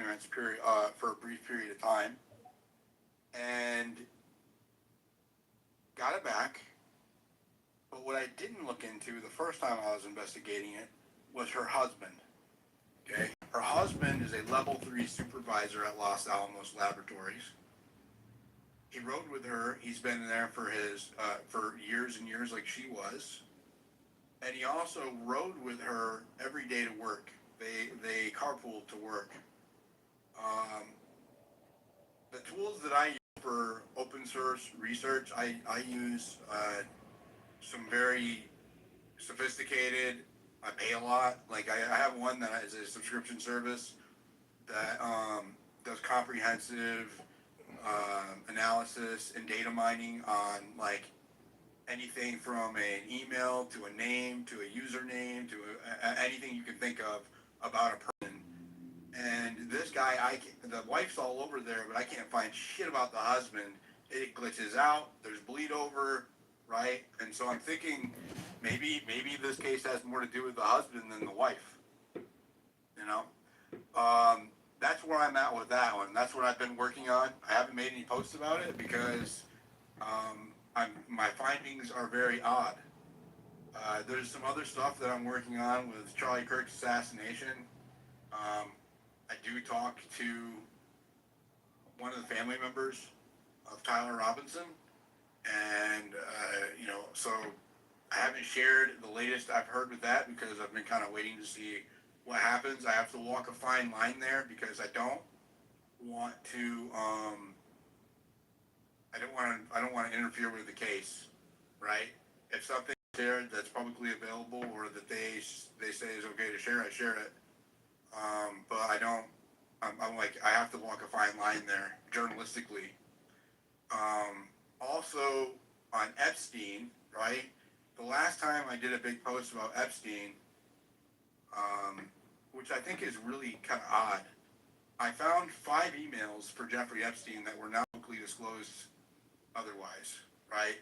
clearance period for a brief period of time, and got it back. But what I didn't look into the first time I was investigating it was her husband. Okay, her husband is a level 3 supervisor at Los Alamos Laboratories. He rode with her. He's been there for for years and years, like she was. And he also rode with her every day to work. They carpooled to work. The tools that I use for open source research, I use some very sophisticated. I pay a lot. Like I have one that is a subscription service that does comprehensive analysis and data mining on like anything from an email to a name to a username to anything you can think of about a person. And this guy, the wife's all over there, but I can't find shit about the husband. It glitches out. There's bleed over, right? And so I'm thinking maybe this case has more to do with the husband than the wife. You know, that's where I'm at with that one. That's what I've been working on. I haven't made any posts about it because my findings are very odd. There's some other stuff that I'm working on with Charlie Kirk's assassination. I do talk to one of the family members of Tyler Robinson, and you know, so I haven't shared the latest I've heard with that because I've been kind of waiting to see what happens. I have to walk a fine line there because I don't want to I don't want to interfere with the case, right? If something's shared that's publicly available or that they say is okay to share, I share it. But I don't. I'm like I have to walk a fine line there journalistically. Also on Epstein, right? The last time I did a big post about Epstein, which I think is really kind of odd. I found 5 emails for Jeffrey Epstein that were not publicly disclosed otherwise, right?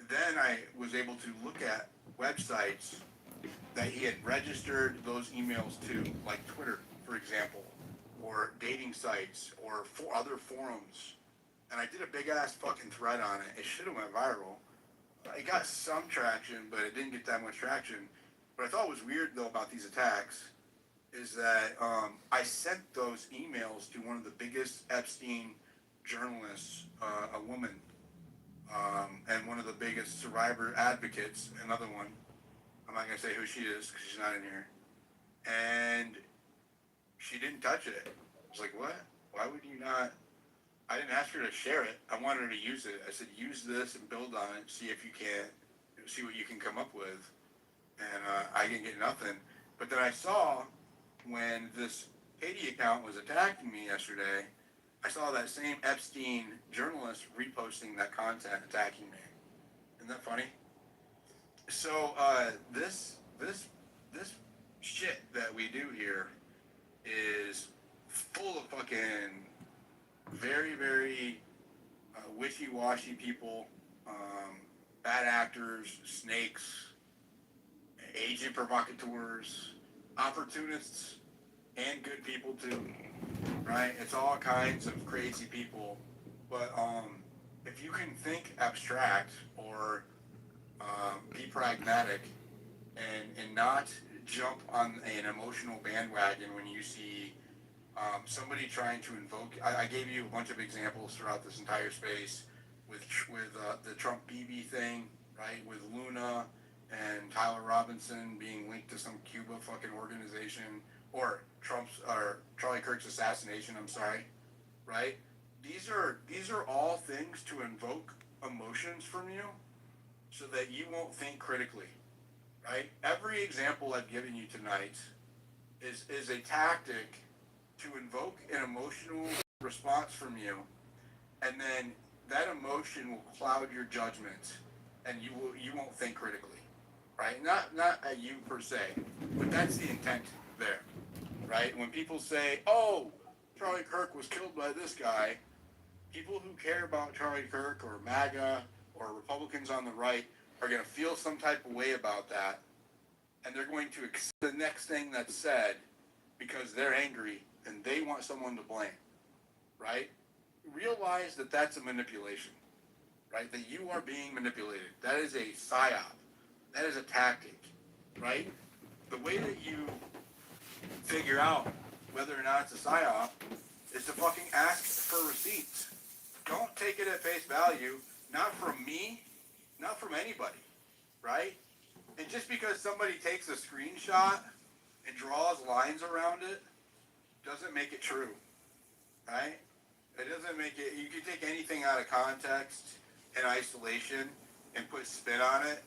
Then I was able to look at websites that he had registered those emails to, like Twitter, for example, or dating sites, or other forums. And I did a big-ass fucking thread on it. It should have went viral. It got some traction, but it didn't get that much traction. What I thought was weird, though, about these attacks is that I sent those emails to one of the biggest Epstein journalists, a woman, and one of the biggest survivor advocates, another one. I'm not going to say who she is because she's not in here. And she didn't touch it. I was like, what? Why would you not? I didn't ask her to share it. I wanted her to use it. I said, use this and build on it. See if you can, see what you can come up with. And I didn't get nothing. But then I saw when this Haiti account was attacking me yesterday, I saw that same Epstein journalist reposting that content attacking me. Isn't that funny? So this shit that we do here is full of fucking very, very wishy-washy people, bad actors, snakes, agent provocateurs, opportunists, and good people too, right? It's all kinds of crazy people. But if you can think abstract or be pragmatic and not jump on an emotional bandwagon when you see somebody trying to invoke. I gave you a bunch of examples throughout this entire space with the Trump BB thing, right? With Luna and Tyler Robinson being linked to some Cuba fucking organization, or Charlie Kirk's assassination. I'm sorry, right? These are all things to invoke emotions from you, so that you won't think critically, right? Every example I've given you tonight is a tactic to invoke an emotional response from you, and then that emotion will cloud your judgment, and you won't think critically, right? Not at you per se, but that's the intent there, right? When people say, "Oh, Charlie Kirk was killed by this guy," people who care about Charlie Kirk or MAGA or Republicans on the right are going to feel some type of way about that, and they're going to accept the next thing that's said because they're angry and they want someone to blame, right? Realize that that's a manipulation, right? That you are being manipulated. That is a psyop. That is a tactic, right? The way that you figure out whether or not it's a psyop is to fucking ask for receipts. Don't take it at face value, not from me, not from anybody, right? And just because somebody takes a screenshot and draws lines around it doesn't make it true, right? It doesn't make it, you can take anything out of context and isolation and put spin on it.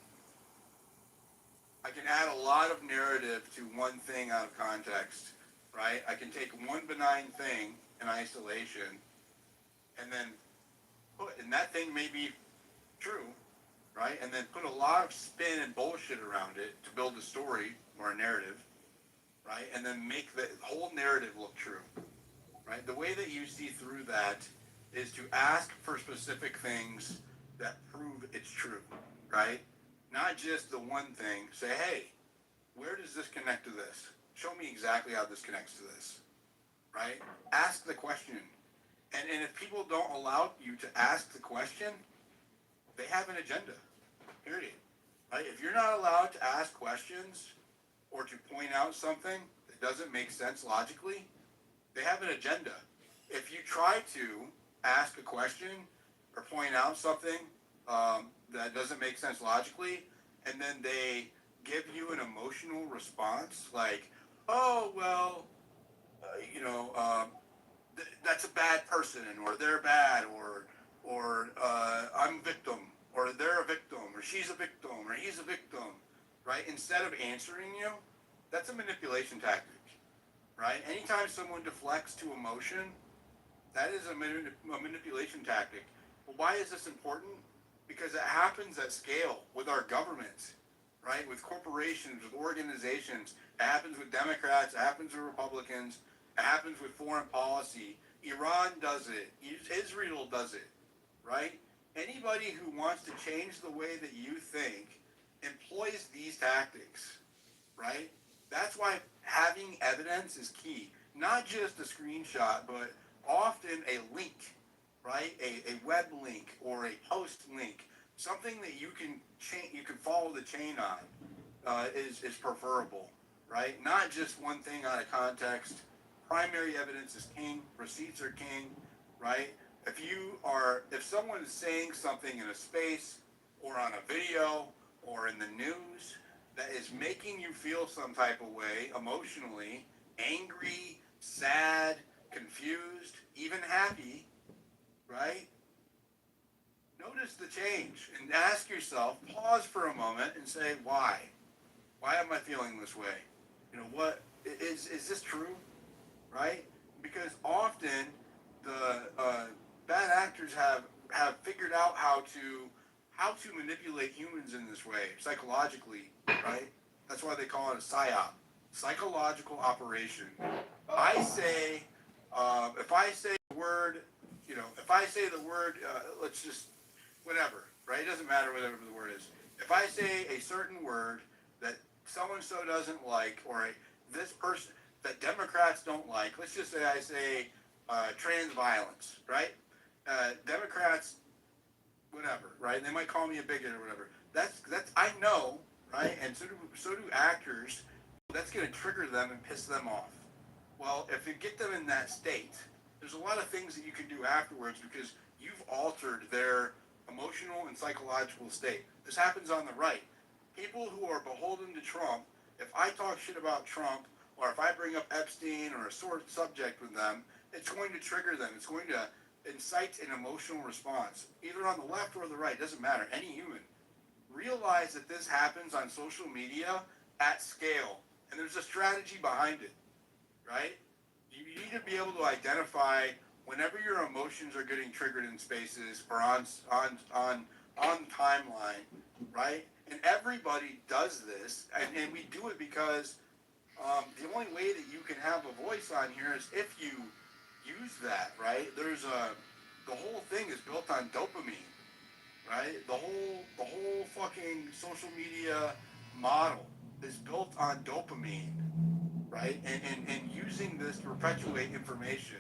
I can add a lot of narrative to one thing out of context, right? I can take one benign thing in isolation and then and that thing may be true, right? And then put a lot of spin and bullshit around it to build a story or a narrative, right? And then make the whole narrative look true, right? The way that you see through that is to ask for specific things that prove it's true, right? Not just the one thing. Say, hey, where does this connect to this? Show me exactly how this connects to this, right? Ask the question. And if people don't allow you to ask the question, they have an agenda, period. Right? If you're not allowed to ask questions or to point out something that doesn't make sense logically, they have an agenda. If you try to ask a question or point out something that doesn't make sense logically, and then they give you an emotional response like, oh, well, you know, that's a bad person, or they're bad, or I'm a victim, or they're a victim, or she's a victim, or he's a victim, right? Instead of answering you, that's a manipulation tactic, right? Anytime someone deflects to emotion, that is a manipulation tactic. But why is this important? Because it happens at scale with our government, right? With corporations, with organizations. It happens with Democrats. It happens with Republicans. It happens with foreign policy. Iran does it. Israel does it, right? Anybody who wants to change the way that you think employs these tactics, right? That's why having evidence is key. Not just a screenshot, but often a link, right? A web link or a post link, something that you can follow the chain on is preferable, right? Not just one thing out of context. Primary evidence is king. Receipts are king, right? If someone is saying something in a space or on a video or in the news that is making you feel some type of way emotionally, angry, sad, confused, even happy, right? Notice the change and ask yourself, pause for a moment and say, why? Why am I feeling this way? You know, what is this true? Right? Because often the bad actors have figured out how to manipulate humans in this way psychologically, right? That's why they call it a psyop, psychological operation. I say, if I say the word, you know, if I say the word, let's just whatever, right? It doesn't matter whatever the word is. If I say a certain word that so and so doesn't like, or this person that Democrats don't like. Let's just say I say trans violence, right? Democrats, whatever, right? They might call me a bigot or whatever. That's I know, right? And so do actors. That's going to trigger them and piss them off. Well, if you get them in that state, there's a lot of things that you can do afterwards because you've altered their emotional and psychological state. This happens on the right. People who are beholden to Trump, if I talk shit about Trump, or if I bring up Epstein or a sore subject with them, it's going to trigger them. It's going to incite an emotional response, either on the left or the right. It doesn't matter. Any human. Realize that this happens on social media at scale, and there's a strategy behind it, right? You need to be able to identify whenever your emotions are getting triggered in spaces or on timeline, right? And everybody does this, and we do it because the only way that you can have a voice on here is if you use that, right? The whole thing is built on dopamine, right? The whole fucking social media model is built on dopamine, right? And using this to perpetuate information.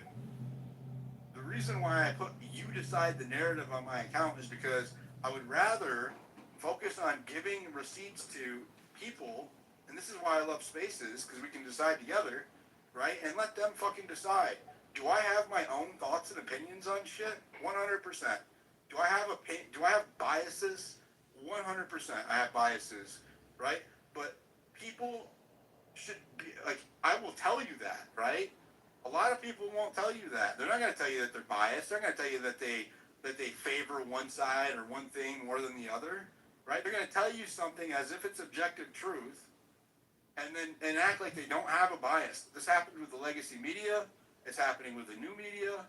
The reason why I put you decide the narrative on my account is because I would rather focus on giving receipts to people, and this is why I love spaces, because we can decide together, right? And let them fucking decide. Do I have my own thoughts and opinions on shit? 100%. Do I have biases? 100%. I have biases, right? But people should be like, I will tell you that, right? A lot of people won't tell you that. They're not going to tell you that they're biased. They're going to tell you that they favor one side or one thing more than the other, right? They're going to tell you something as if it's objective truth, and act like they don't have a bias. This happened with the legacy media. It's happening with the new media,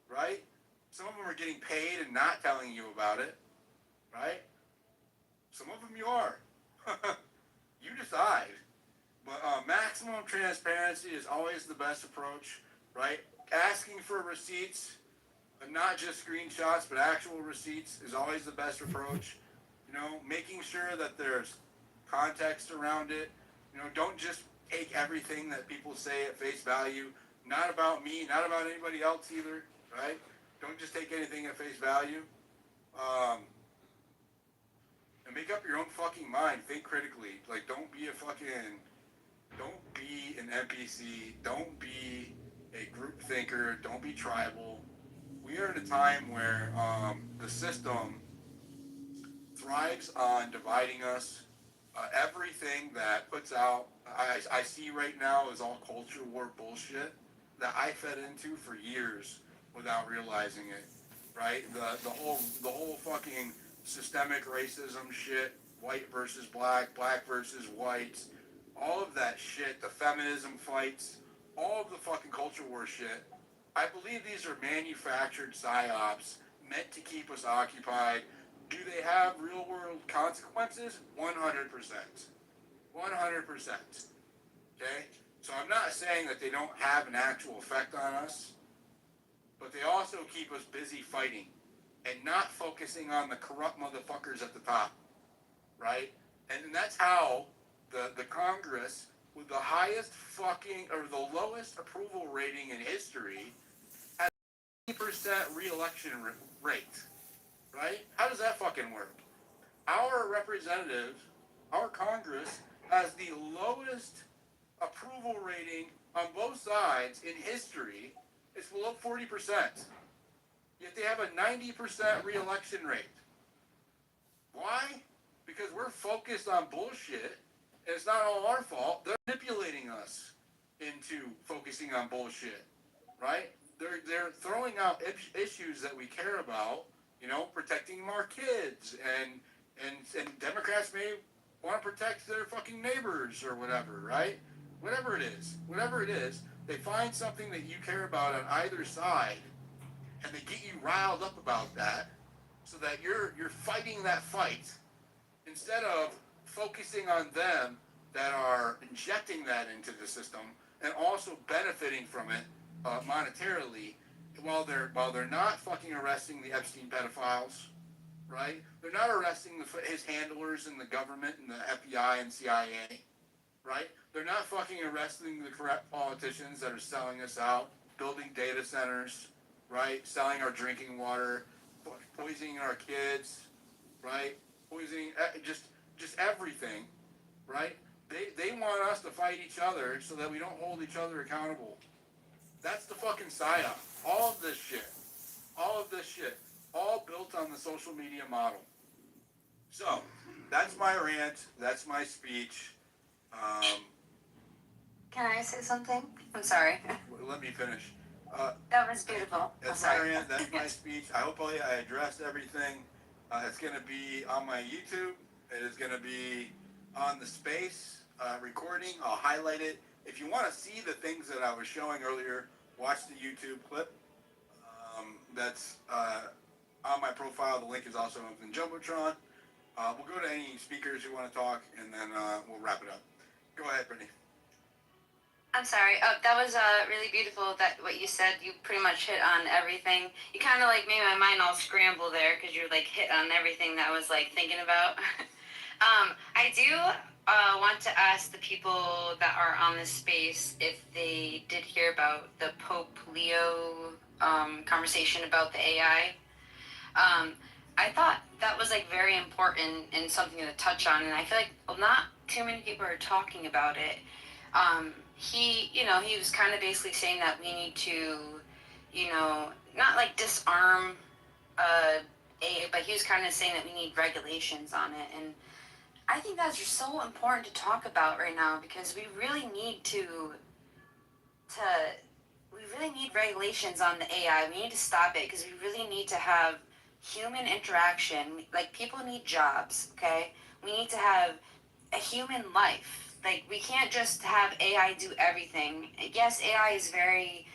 right? Some of them are getting paid and not telling you about it, right? Some of them you are. You decide. But maximum transparency is always the best approach, right? Asking for receipts, but not just screenshots, but actual receipts is always the best approach. You know, making sure that there's context around it. You know, don't just take everything that people say at face value. Not about me, not about anybody else either, right? Don't just take anything at face value. Um, and make up your own fucking mind. Think critically. Like, don't be an NPC. Don't be a group thinker. Don't be tribal. We are at a time where the system thrives on dividing us. Everything that puts out, I see right now is all culture war bullshit that I fed into for years without realizing it. Right? The whole fucking systemic racism shit, white versus black versus whites, all of that shit, the feminism fights, all of the fucking culture war shit. I believe these are manufactured psyops meant to keep us occupied. Do they have real world consequences? 100%. 100%. Okay? So I'm not saying that they don't have an actual effect on us, but they also keep us busy fighting and not focusing on the corrupt motherfuckers at the top. Right? And that's how the Congress with the highest fucking, or the lowest approval rating in history has 80% re-election rate. Right? How does that fucking work? Our representatives, our Congress, has the lowest approval rating on both sides in history. It's below 40%. Yet they have a 90% re-election rate. Why? Because we're focused on bullshit, and it's not all our fault. They're manipulating us into focusing on bullshit, right? They're throwing out issues that we care about, you know, protecting our kids, and Democrats may want to protect their fucking neighbors or whatever, right? Whatever it is, they find something that you care about on either side, and they get you riled up about that, so that you're fighting that fight instead of focusing on them that are injecting that into the system and also benefiting from it monetarily, while they're not fucking arresting the Epstein pedophiles, right? They're not arresting his handlers in the government and the FBI and CIA, right? They're not fucking arresting the corrupt politicians that are selling us out, building data centers, right? Selling our drinking water, poisoning our kids, right? Poisoning just everything, right? They want us to fight each other so that we don't hold each other accountable. That's the fucking psyop. All of this shit, all built on the social media model. So, that's my rant. That's my speech. Can I say something? I'm sorry. Let me finish. That was beautiful. That's my rant. That's my speech. I hope I addressed everything. It's going to be on my YouTube. It is going to be on the space recording. I'll highlight it. If you want to see the things that I was showing earlier, watch the YouTube clip. That's on my profile. The link is also in Jumbotron. We'll go to any speakers who want to talk, and then we'll wrap it up. Go ahead, Brittany. I'm sorry. That was really beautiful. That what you said. You pretty much hit on everything. You kind of like made my mind all scramble there because you like hit on everything that I was like thinking about. I do want to ask the people that are on this space if they did hear about the Pope Leo conversation about the AI. Um, I thought that was like very important and something to touch on, and I feel like not too many people are talking about it. He was kind of basically saying that we need to, not like disarm AI, but he was kind of saying that we need regulations on it, and I think that's just so important to talk about right now because to we really need regulations on the AI. We need to stop it because we really need to have human interaction. Like people need jobs, okay? We need to have a human life. Like we can't just have AI do everything. Yes, AI is very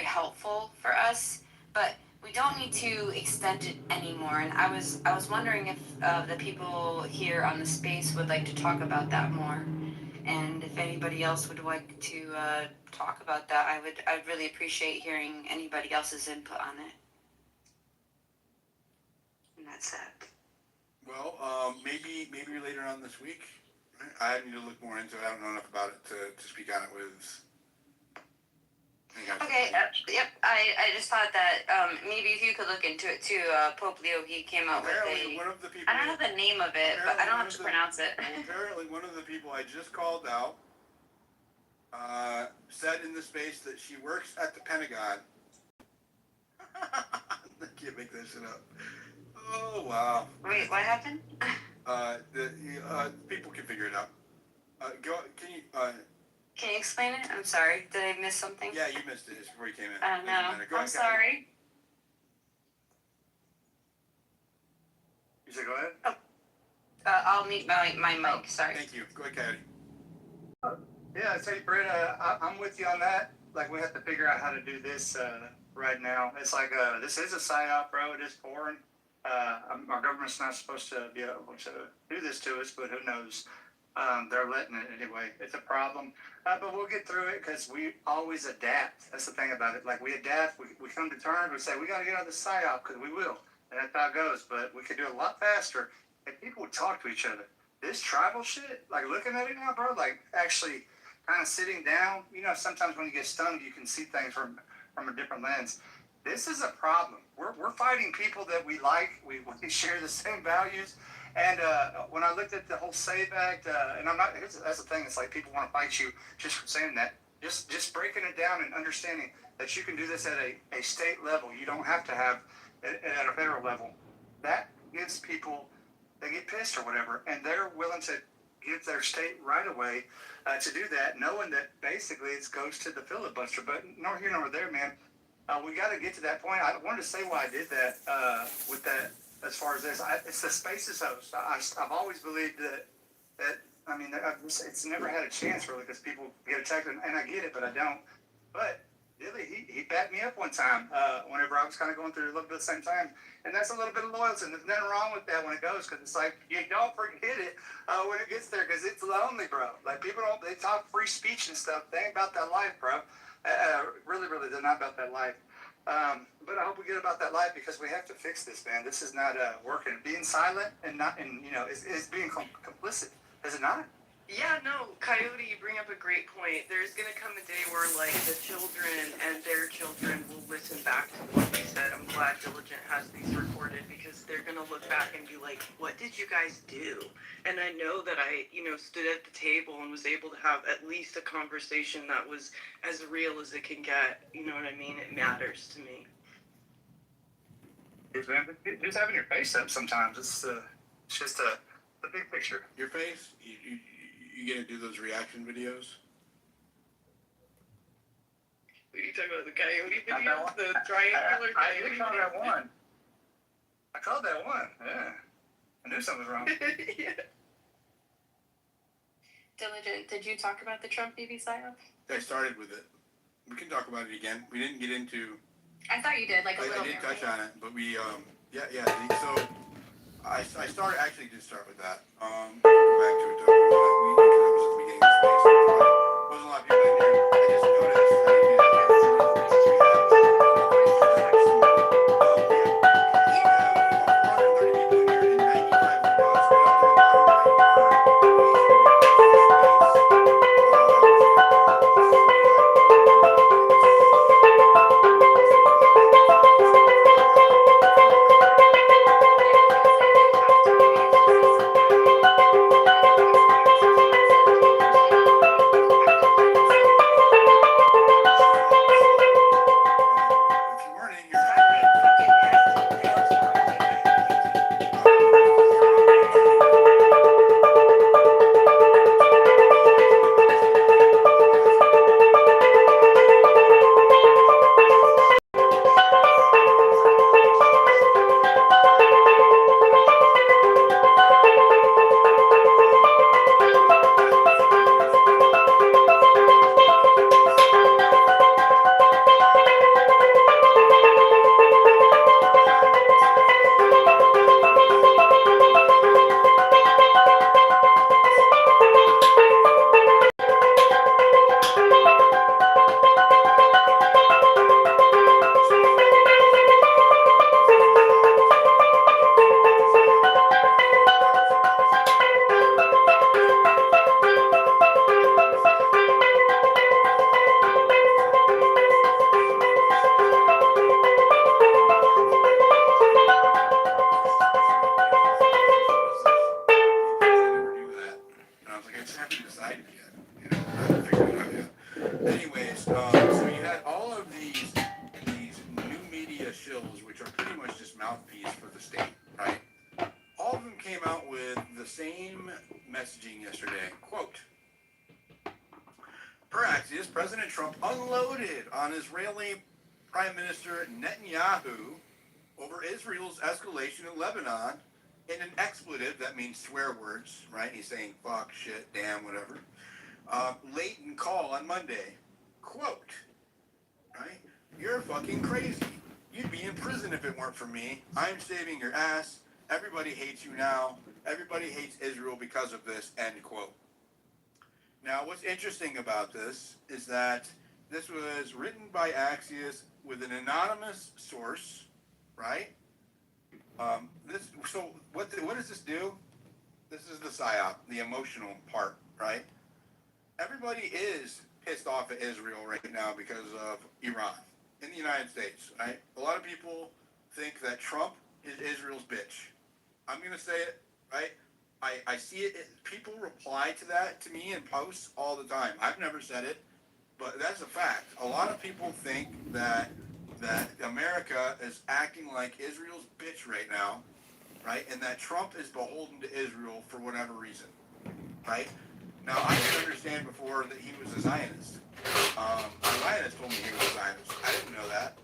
helpful for us, but we don't need to extend it anymore. And I was wondering if the people here on the space would like to talk about that more. And if anybody else would like to talk about that, I'd really appreciate hearing anybody else's input on it. And that's it. Well, maybe later on this week. I need to look more into it. I don't know enough about it to speak on it with. Okay. Yep. I just thought that maybe if you could look into it too. Pope Leo, he came out apparently with one of the people. I don't know the name of it, but I don't have to pronounce it. Well, apparently, one of the people I just called out said in the space that she works at the Pentagon. I can't make that shit up. Oh wow. Wait, what happened? People can figure it out. Can you? Can you explain it? I'm sorry. Did I miss something? Yeah, you missed it. It's before you came in. Oh no. I'm sorry. You said go ahead? Oh. I'll mute my mic. Sorry. Thank you. Go ahead, Coyote. Yeah, I tell you, Brett, I'm with you on that. Like, we have to figure out how to do this right now. It's like, this is a PSYOP, bro. It is foreign. Our government's not supposed to be able to do this to us, but who knows? They're letting it anyway. It's a problem. But we'll get through it because we always adapt. That's the thing about it. Like, we adapt. We come to terms. We say, we got to get out of the PSYOP because we will. And that's how it goes. But we could do it a lot faster if people would talk to each other. This tribal shit, like looking at it now, bro, like actually kind of sitting down. You know, sometimes when you get stung, you can see things from a different lens. This is a problem. We're fighting people that we like. We share the same values. And when I looked at the whole SAVE Act, and I'm not, that's the thing, it's like people want to fight you just for saying that. Just breaking it down and understanding that you can do this at a state level. You don't have to have it at a federal level. That gives people, they get pissed or whatever, and they're willing to give their state right away to do that, knowing that basically it goes to the filibuster. But nor here nor there, man. We got to get to that point. I wanted to say why I did that with that. As far as this, it's the Spaces host. I've always believed that I mean, it's never had a chance really because people get attacked, and I get it, but I don't. But really, he backed me up one time whenever I was kind of going through a little bit at the same time, and that's a little bit of loyalty. And there's nothing wrong with that when it goes, because it's like you don't forget it when it gets there, because it's lonely, bro. Like people they talk free speech and stuff. They ain't about that life, bro. Really, they're not about that life. But I hope we get about that life because we have to fix this, man. This is not working. Being silent and is being complicit. Is it not? Yeah, no, Coyote, you bring up a great point. There's going to come a day where, like, the children and their children will listen back to what we said. I'm glad Diligent has these recorded because they're going to look back and be like, what did you guys do? And I know that I, stood at the table and was able to have at least a conversation that was as real as it can get. You know what I mean? It matters to me. Just having your face up sometimes. It's just the big picture. Your face? You gonna do those reaction videos? Are you talking about the coyote videos? The triangular coyote? I called that one. I called that one. Yeah. I knew something was wrong. Yeah. Diligent, did you talk about the Trump BB psyop? I started with it. We can talk about it again. We didn't get into. I thought you did, like a little bit. I did touch on it, but we, yeah. So I actually did start with that. Go back to it though. Because that was at the beginning of the space. Wasn't a lot of people in here. I just noticed. I didn't do that. We have 430 people in here and 95 of us. We don't have So you had all of these new media shills, which are pretty much just mouthpiece for the state, right? All of them came out with the same messaging yesterday. Quote, per Axios, President Trump unloaded on Israeli Prime Minister Netanyahu over Israel's escalation in Lebanon in an expletive, that means swear words, right? He's saying fuck, shit, damn, whatever. Latent call on Monday. Quote, right? You're fucking crazy. You'd be in prison if it weren't for me. I'm saving your ass. Everybody hates you now. Everybody hates Israel because of this, end quote. Now, what's interesting about this is that this was written by Axios with an anonymous source, right? So what does this do? This is the psyop, the emotional part, right? Everybody is pissed off at Israel right now because of Iran in the United States, right? A lot of people think that Trump is Israel's bitch. I'm going to say it, right? I see it. People reply to that to me in posts all the time. I've never said it, but that's a fact. A lot of people think that America is acting like Israel's bitch right now, right? And that Trump is beholden to Israel for whatever reason, right? Now, I didn't understand before that he was a Zionist. A Zionist told me he was a Zionist. I didn't know that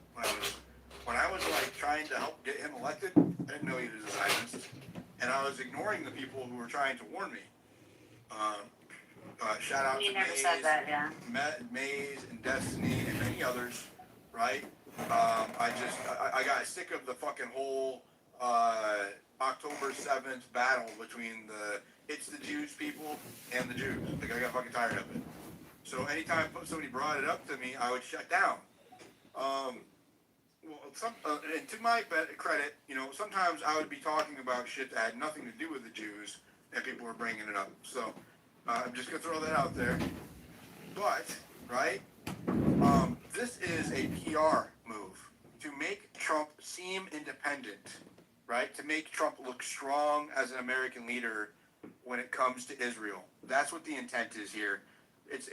when I was like trying to help get him elected. I didn't know he was a Zionist, and I was ignoring the people who were trying to warn me. Shout out to never Maze, said that, yeah. Maze and Destiny and many others, right? I got sick of the fucking whole October 7th battle between it's the Jews people and the Jews. Like, I got fucking tired of it. So anytime somebody brought it up to me, I would shut down. And to my credit, sometimes I would be talking about shit that had nothing to do with the Jews, and people were bringing it up. So I'm just gonna throw that out there. But right, this is a PR move to make Trump seem independent, right? To make Trump look strong as an American leader when it comes to Israel. That's what the intent is here. It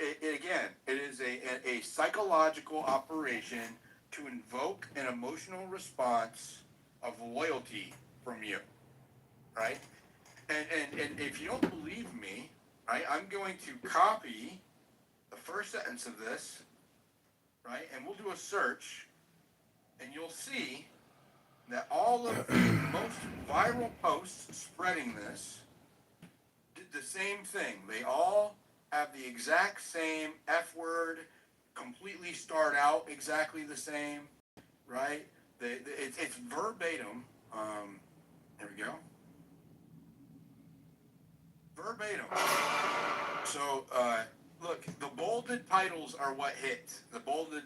is a psychological operation to invoke an emotional response of loyalty from you, right? And if you don't believe me, right, I'm going to copy the first sentence of this, right, and we'll do a search, and you'll see that all of the most viral posts spreading this did the same thing. They all have the exact same F word, completely start out exactly the same, right? It's verbatim. There we go. Verbatim. So, look, the bolded titles are what hit. The bolded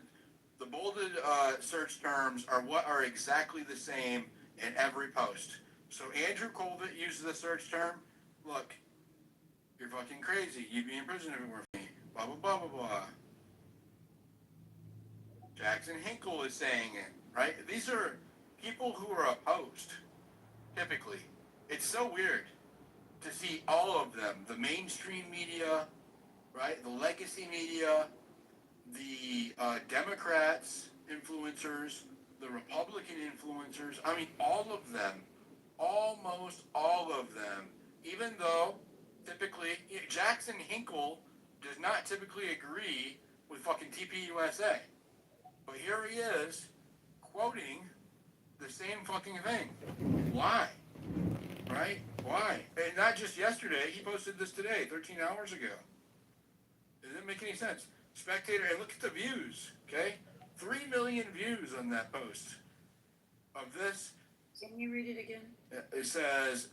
search terms are what are exactly the same in every post. So Andrew Colvett uses the search term, look, you're fucking crazy. You'd be in prison if it weren't for me. Blah, blah, blah, blah, blah. Jackson Hinkle is saying it, right? These are people who are opposed, typically. It's so weird to see all of them, the mainstream media, right? The legacy media, the Democrats influencers, the Republican influencers. I mean, all of them, almost all of them, even though typically Jackson Hinkle does not typically agree with fucking TPUSA. But here he is quoting the same fucking thing. Why? Right? Why? And not just yesterday. He posted this today, 13 hours ago. It doesn't make any sense. Spectator, and look at the views, okay? 3 million views on that post of this. Can you read it again? It says,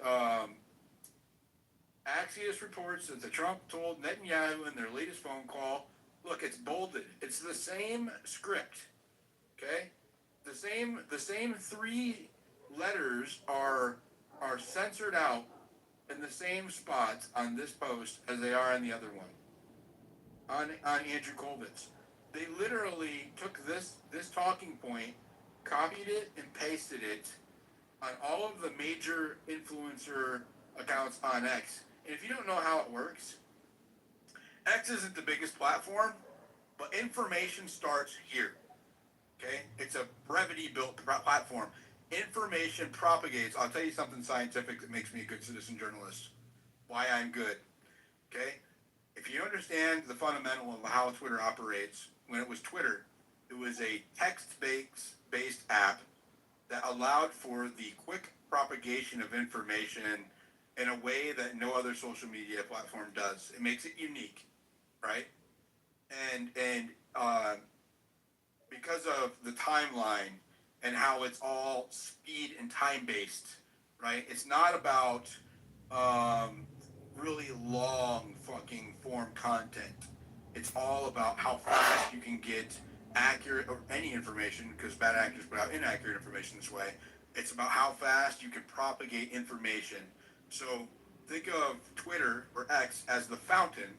Axios reports that the Trump told Netanyahu in their latest phone call, look, it's bolded. It's the same script, okay? The same 3 letters are censored out in the same spots on this post as they are on the other one. On Andrew Colvett's. They literally took this talking point, copied it, and pasted it on all of the major influencer accounts on X. And if you don't know how it works, X isn't the biggest platform, But information starts here. Okay? It's a brevity built platform. Information propagates. I'll tell you something scientific that makes me a good citizen journalist. Why I'm good. Okay? If you understand the fundamental of how Twitter operates, when it was Twitter, it was a text-based app that allowed for the quick propagation of information in a way that no other social media platform does. It makes it unique, right? And because of the timeline and how it's all speed and time based, right? It's not about really long fucking form content. It's all about how fast you can get accurate or any information, because bad actors put out inaccurate information this way. It's about how fast you can propagate information. So think of Twitter or X as the fountain,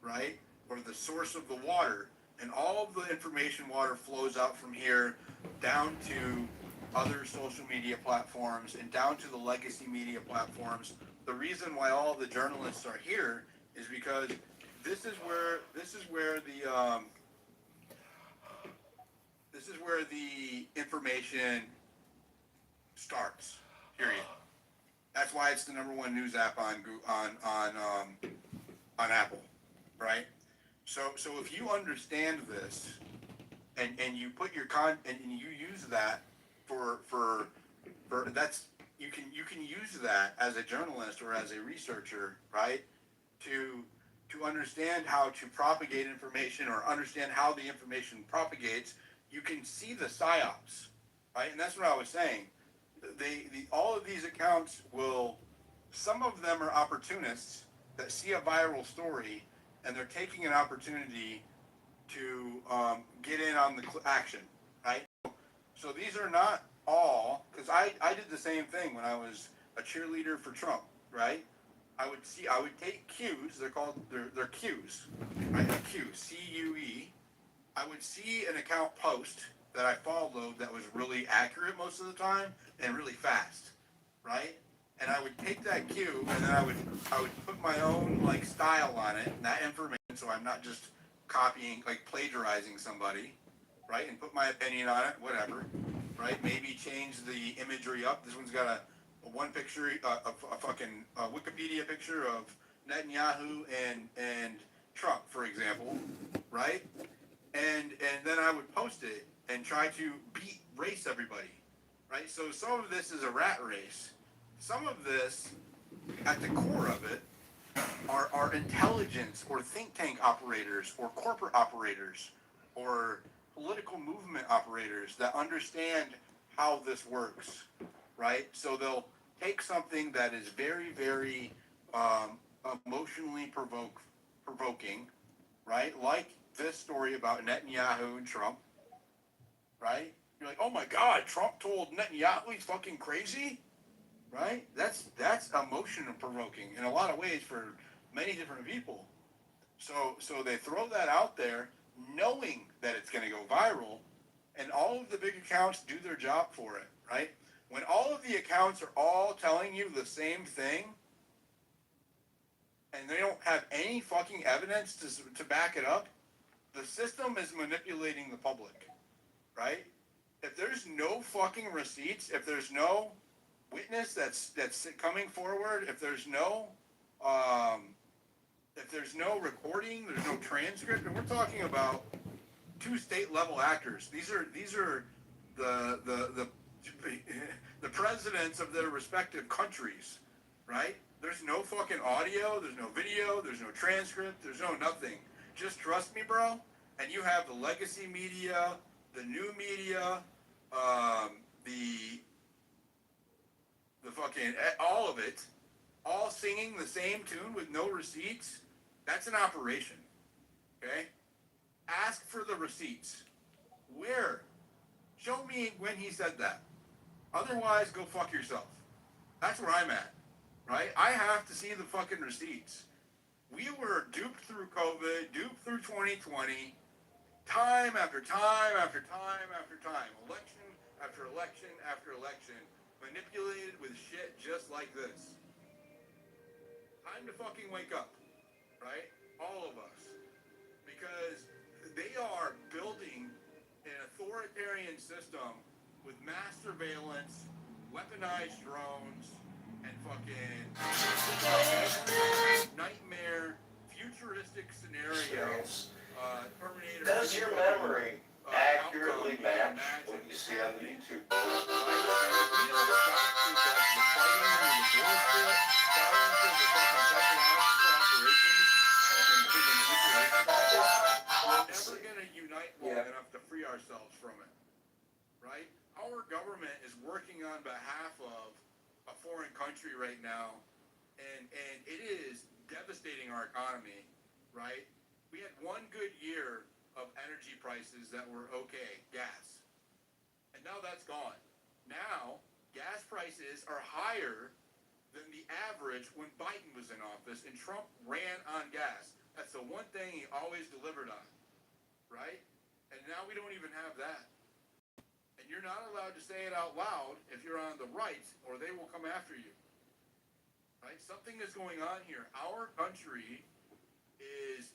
right? Or the source of the water. And all of the information water flows out from here down to other social media platforms and down to the legacy media platforms. The reason why all the journalists are here is because this is where the information starts. Period. That's why it's the number one news app on Apple, right? So if you understand this and you put your and you use that for that's you can use that as a journalist or as a researcher, right? To understand how to propagate information or understand how the information propagates, you can see the psyops, right? And that's what I was saying. All of these accounts some of them are opportunists that see a viral story and they're taking an opportunity to get in on the action, right? So these are not all, because I did the same thing when I was a cheerleader for Trump, right? I would take cues. They're cues, right? Q, C-U-E. I would see an account post that I followed that was really accurate most of the time and really fast, right? And I would take that cue and then I would put my own like style on it and that information, so I'm not just copying, like plagiarizing somebody, right? And put my opinion on it, whatever, right? Maybe change the imagery up. This one's got a one picture, a fucking Wikipedia picture of Netanyahu and Trump, for example, right? And then I would post it and try to race everybody, right? So some of this is a rat race. Some of this, at the core of it, are intelligence or think tank operators or corporate operators or political movement operators that understand how this works, right? So they'll take something that is very, very emotionally provoking, right? Like this story about Netanyahu and Trump, right? You're like, oh my God, Trump told Netanyahu he's fucking crazy, right? That's emotion provoking in a lot of ways for many different people. So they throw that out there knowing that it's going to go viral, and all of the big accounts do their job for it, right? When all of the accounts are all telling you the same thing, and they don't have any fucking evidence to back it up, the system is manipulating the public, right? If there's no fucking receipts, if there's no witness that's coming forward, if there's no recording, there's no transcript, and we're talking about 2 state level actors. These are the presidents of their respective countries, right? There's no fucking audio, there's no video, there's no transcript, there's no nothing. Just trust me, bro. And you have the legacy media, the new media, the fucking all of it, all singing the same tune with no receipts. That's an operation, okay? Ask for the receipts. Where? Show me when he said that. Otherwise, go fuck yourself. That's where I'm at, right? I have to see the fucking receipts. We were duped through COVID, duped through 2020, time after time after time after time, election after election after election, manipulated with shit just like this. Time to fucking wake up, right? All of us. Because they are building an authoritarian system with mass surveillance, weaponized drones, and fucking nightmare, futuristic scenario. Terminator. Does your memory accurately match what you see on YouTube? We don't stop with the fighting and the bullshit, starting to the fucking technological operations and to the manipulation tactics. We're never gonna unite long enough to free ourselves from it, right? Our government is working on behalf of a foreign country right now, and it is devastating our economy, right? We had one good year of energy prices that were okay, gas. And now that's gone. Now, gas prices are higher than the average when Biden was in office and Trump ran on gas. That's the one thing he always delivered on, right? And now we don't even have that. And you're not allowed to say it out loud if you're on the right, or they will come after you. Right? Something is going on here. Our country is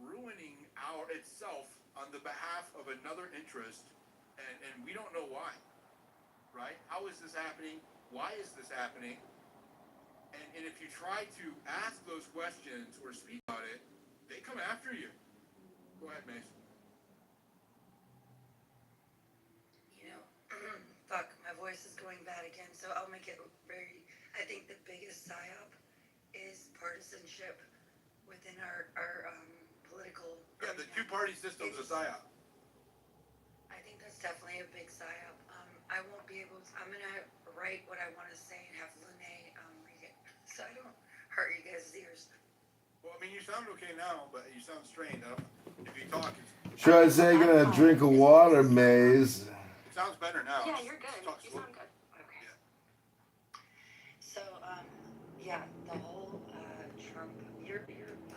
ruining itself on the behalf of another interest, and we don't know why. Right? How is this happening? Why is this happening? And if you try to ask those questions or speak about it, they come after you. Go ahead, Mace. Fuck, my voice is going bad again, so I'll make it very, I think the biggest psyop is partisanship within our political. Yeah, the two-party system's a psyop. I think that's definitely a big psyop. I won't be able to, I'm gonna write what I want to say and have Lene read it, so I don't hurt you guys' ears. Well, I mean, you sound okay now, but you sound strained. If you talk, Should I say gonna drink a water, Maze? it sounds better now. Yeah, you're good. Just talk You slow. sound good. Okay. Yeah. So, yeah, the whole Trump,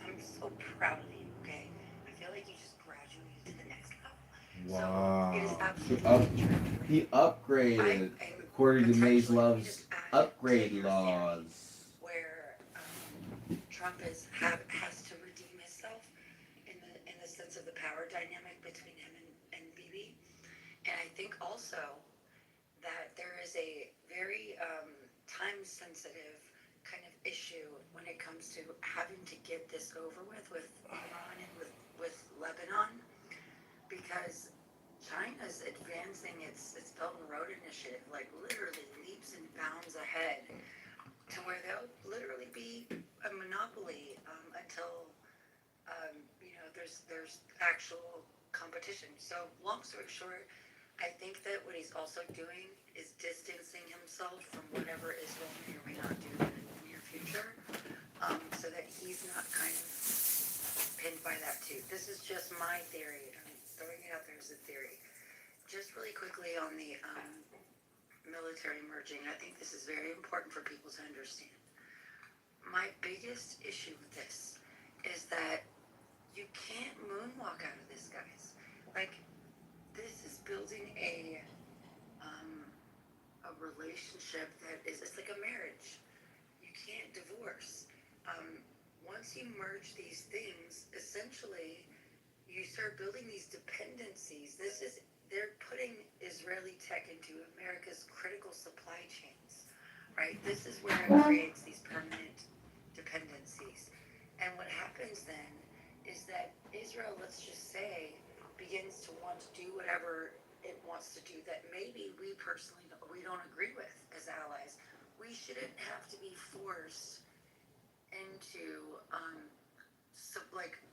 I'm so proud of you, okay? I feel like you just graduated to the next level. Wow. So, it is He, absolutely true. he upgraded, according to Maze Love's upgrade laws. Where Trump has to redeem himself in the sense of the power dynamic between him and Bibi. And I think also that there is a very time-sensitive kind of issue when it comes to having to get this over with Iran and with Lebanon, because China's advancing its Belt and Road Initiative, like literally leaps and bounds ahead, to where they'll literally be a monopoly until there's actual competition. So long story short, I think that what he's also doing is distancing himself from whatever Israel may or may not do in the near future, so that he's not kind of pinned by that too. This is just my theory. I'm throwing it out there as a theory. Just really quickly on the military merging, I think this is very important for people to understand. My biggest issue with this is that you can't moonwalk out of this, guys. Like, this is building a relationship that is, it's like a marriage. You can't divorce. Once you merge these things, essentially, you start building these dependencies. They're putting Israeli tech into America's critical supply chains, right? This is where it creates these permanent dependencies. And what happens then is that Israel, let's just say, begins to want to do whatever it wants to do that maybe we personally don't agree with as allies. We shouldn't have to be forced into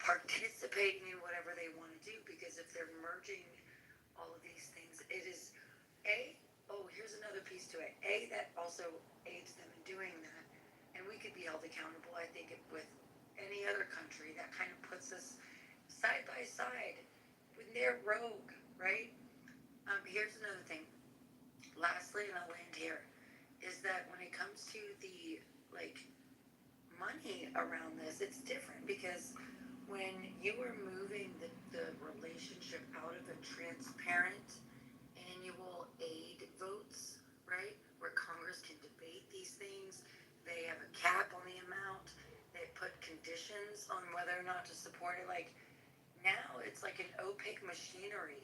participating in whatever they want to do, because if they're merging all of these things, it is here's another piece to it. That also aids them in doing that, and we could be held accountable, I think, with any other country that kind of puts us side by side when they're rogue, right? Here's another thing. Lastly, and I'll land here, is that when it comes to the money around this, it's different, because when you are moving the relationship out of a transparent annual aid votes, right, where Congress can debate these things, they have a cap on the amount, they put conditions on whether or not to support it. Like, now it's like an opaque machinery.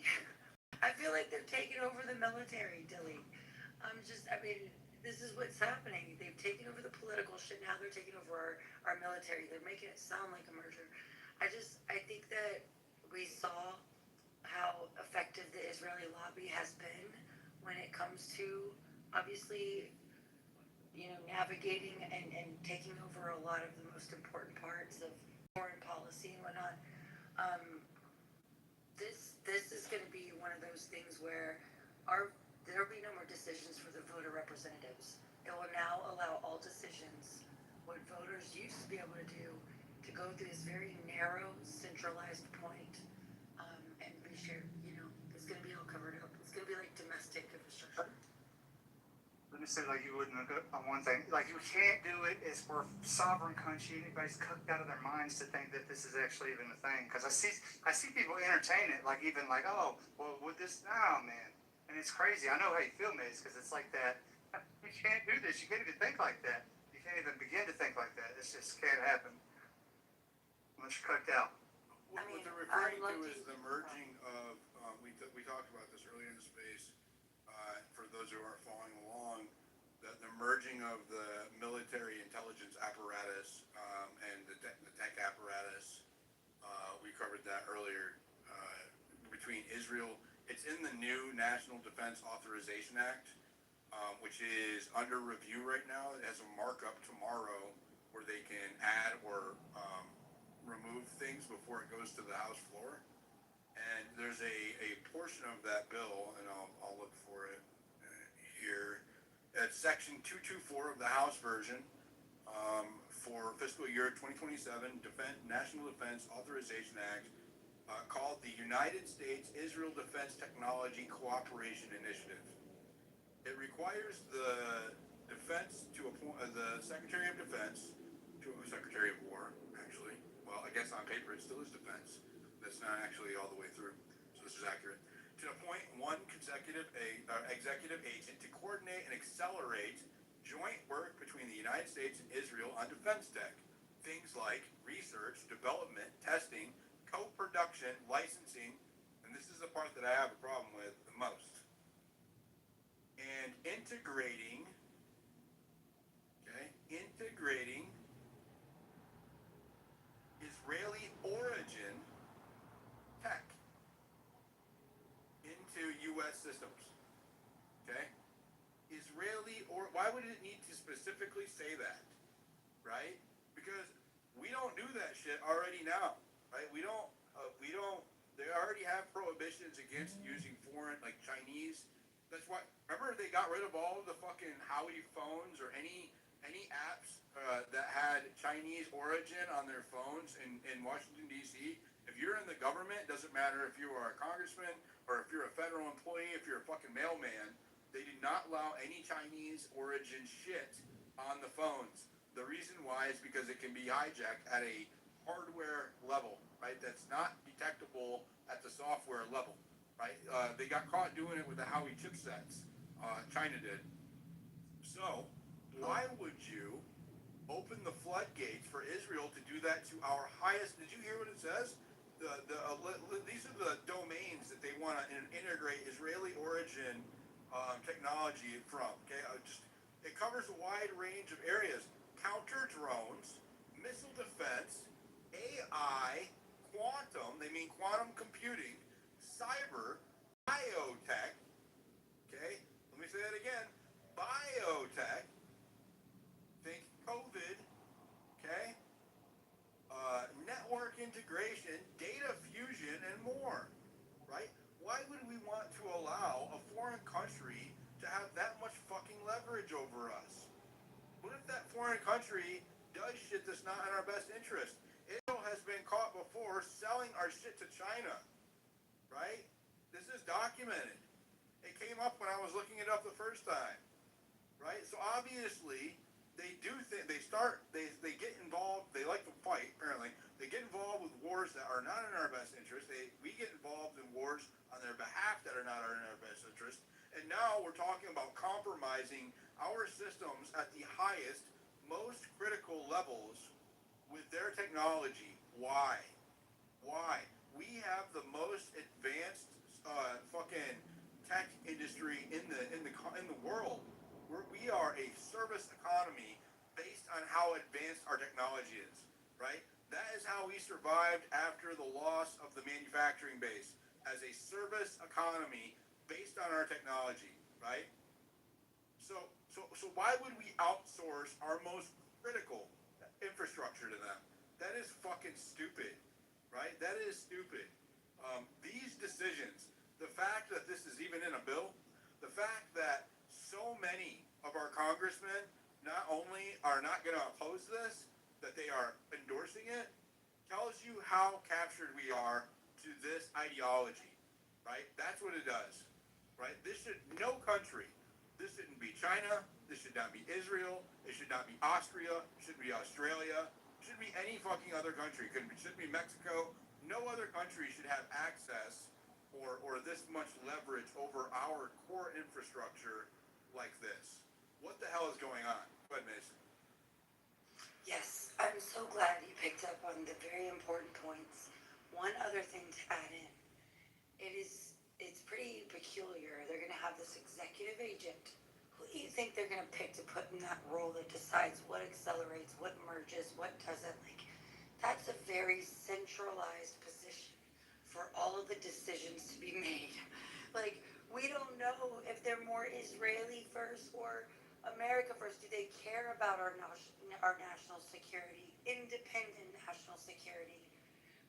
I feel like they're taking over the military, Dilly. I mean, this is what's happening. They've taken over the political shit. Now they're taking over our military. They're making it sound like a merger. I think that we saw how effective the Israeli lobby has been when it comes to obviously, navigating and taking over a lot of the most important parts of foreign policy and whatnot. Um, this is going to be one of those things where there'll be no more decisions for the voter representatives. It will now allow all decisions, what voters used to be able to do, to go through this very narrow, centralized point, and be shared. It's going to be all covered up. It's going to be like domestic infrastructure. Let me say, like, you wouldn't look on one thing. Like, you can't do it. It's for sovereign country. Anybody's cooked out of their minds to think that this is actually even a thing. Because I see people entertain it, like, even like, oh, well, would this? Oh, man. And it's crazy. I know how you feel, Maze, because it's like that. You can't do this. You can't even think like that. You can't even begin to think like that. It just can't happen unless you're cooked out. What they're referring to is the merging of, we talked about this earlier in the space, for those who aren't following along, the merging of the military intelligence apparatus and the tech apparatus. We covered that earlier, between Israel. It's in the new National Defense Authorization Act, which is under review right now. It has a markup tomorrow where they can add or remove things before it goes to the House floor. And there's a portion of that bill, and I'll look for it here. It's section 224 of the House version, for fiscal year 2027 National Defense Authorization Act, called the United States Israel Defense Technology Cooperation Initiative. It requires the defense to appoint the Secretary of Defense to a Secretary of War, actually. Well, I guess on paper it still is defense. That's not actually all the way through, so this is accurate. To appoint one executive agent to coordinate and accelerate joint work between the United States and Israel on defense tech. Things like research, development, testing, co-production, licensing, and this is the part that I have a problem with the most. And integrating Israeli origin tech into U.S. systems. Okay? Why would it need to specifically say that? Right? Because we don't do that shit already now. Right? We don't, they already have prohibitions against using foreign, like Chinese. That's why, remember they got rid of all of the fucking Huawei phones or any apps that had Chinese origin on their phones in Washington, D.C. If you're in the government, doesn't matter if you are a congressman or if you're a federal employee, if you're a fucking mailman, they did not allow any Chinese origin shit on the phones. The reason why is because it can be hijacked at a hardware level, right? That's not detectable at the software level, right? They got caught doing it with the Huawei chipsets. China did. So, why would you open the floodgates for Israel to do that to our highest? Did you hear what it says? These are the domains that they want to integrate Israeli origin technology from. Okay, it covers a wide range of areas: counter drones, missile defense, AI, quantum. They mean quantum computing, cyber, biotech. Okay, let me say that again: biotech. Think COVID. Okay. Network integration, data fusion, and more, right? Why would we want to allow a foreign country to have that much fucking leverage over us? What if that foreign country does shit that's not in our best interest? Israel has been caught before selling our shit to China, right? This is documented. It came up when I was looking it up the first time, right? So obviously, they do think they get involved. They like to fight. Apparently, they get involved with wars that are not in our best interest. We get involved in wars on their behalf that are not in our best interest. And now we're talking about compromising our systems at the highest, most critical levels with their technology. Why? Why? We have the most advanced fucking tech industry in the world. We are a service economy based on how advanced our technology is, right? That is how we survived after the loss of the manufacturing base, as a service economy based on our technology, right? So why would we outsource our most critical infrastructure to them? That is fucking stupid, right? That is stupid. These decisions, the fact that this is even in a bill, the fact that so many of our congressmen not only are not going to oppose this, that they are endorsing it, tells you how captured we are to this ideology, right? That's what it does, right? No country, this shouldn't be China, this should not be Israel, it should not be Austria, it shouldn't be Australia, it shouldn't be any fucking other country, it shouldn't be Mexico. No other country should have access or this much leverage over our core infrastructure like this. What the hell is going on? Go ahead, Mason. Yes, I'm so glad you picked up on the very important points. One other thing to add in. It's pretty peculiar. They're going to have this executive agent. Who do you think they're going to pick to put in that role that decides what accelerates, what merges, what doesn't? Like, that's a very centralized position for all of the decisions to be made. Like, we don't know if they're more Israeli first or America first. Do they care about our national security, independent national security?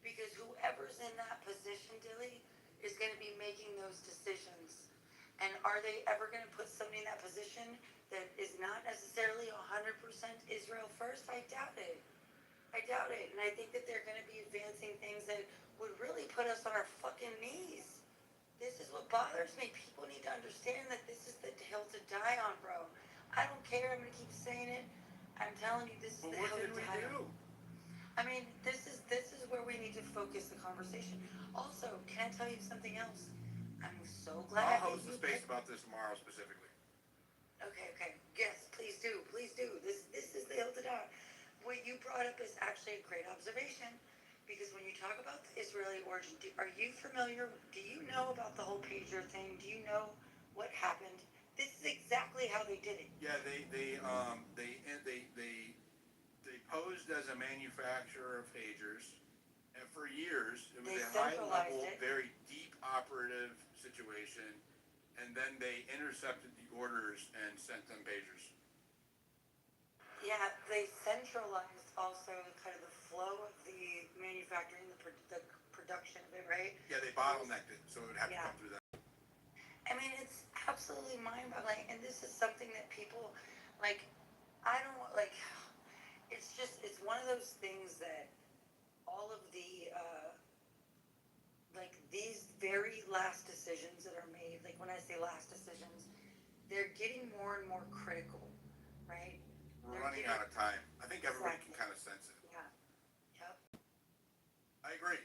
Because whoever's in that position, Dilly, is going to be making those decisions. And are they ever going to put somebody in that position that is not necessarily 100% Israel first? I doubt it. I doubt it. And I think that they're going to be advancing things that would really put us on our fucking knees. This is what bothers me. People need to understand that this is the hill to die on, bro. I don't care. I'm going to keep saying it. I'm telling you, this is the hill to die on. I mean, this is where we need to focus the conversation. Also, can I tell you something else? I'm so glad. I'll host a space about this tomorrow specifically. Okay. Yes, please do. Please do. This is the hill to die. What you brought up is actually a great observation, because when you talk about the Israeli origin, are you familiar? Do you know about the whole pager thing? Do you know what happened? This is exactly how they did it. Yeah, they posed as a manufacturer of pagers, and for years it was a high-level, very deep operative situation, and then they intercepted the orders and sent them pagers. Yeah, they centralized also kind of the flow of the manufacturing, the production of it, right? Yeah, they bottlenecked it, so it would have to come through them. I mean, it's absolutely mind-boggling, and this is something that people, like, I don't, like, it's one of those things that all of the, like, these very last decisions that are made, like, when I say last decisions, they're getting more and more critical, right? We're running out of time. I think everybody can kind of sense it. Yeah. Yep. I agree.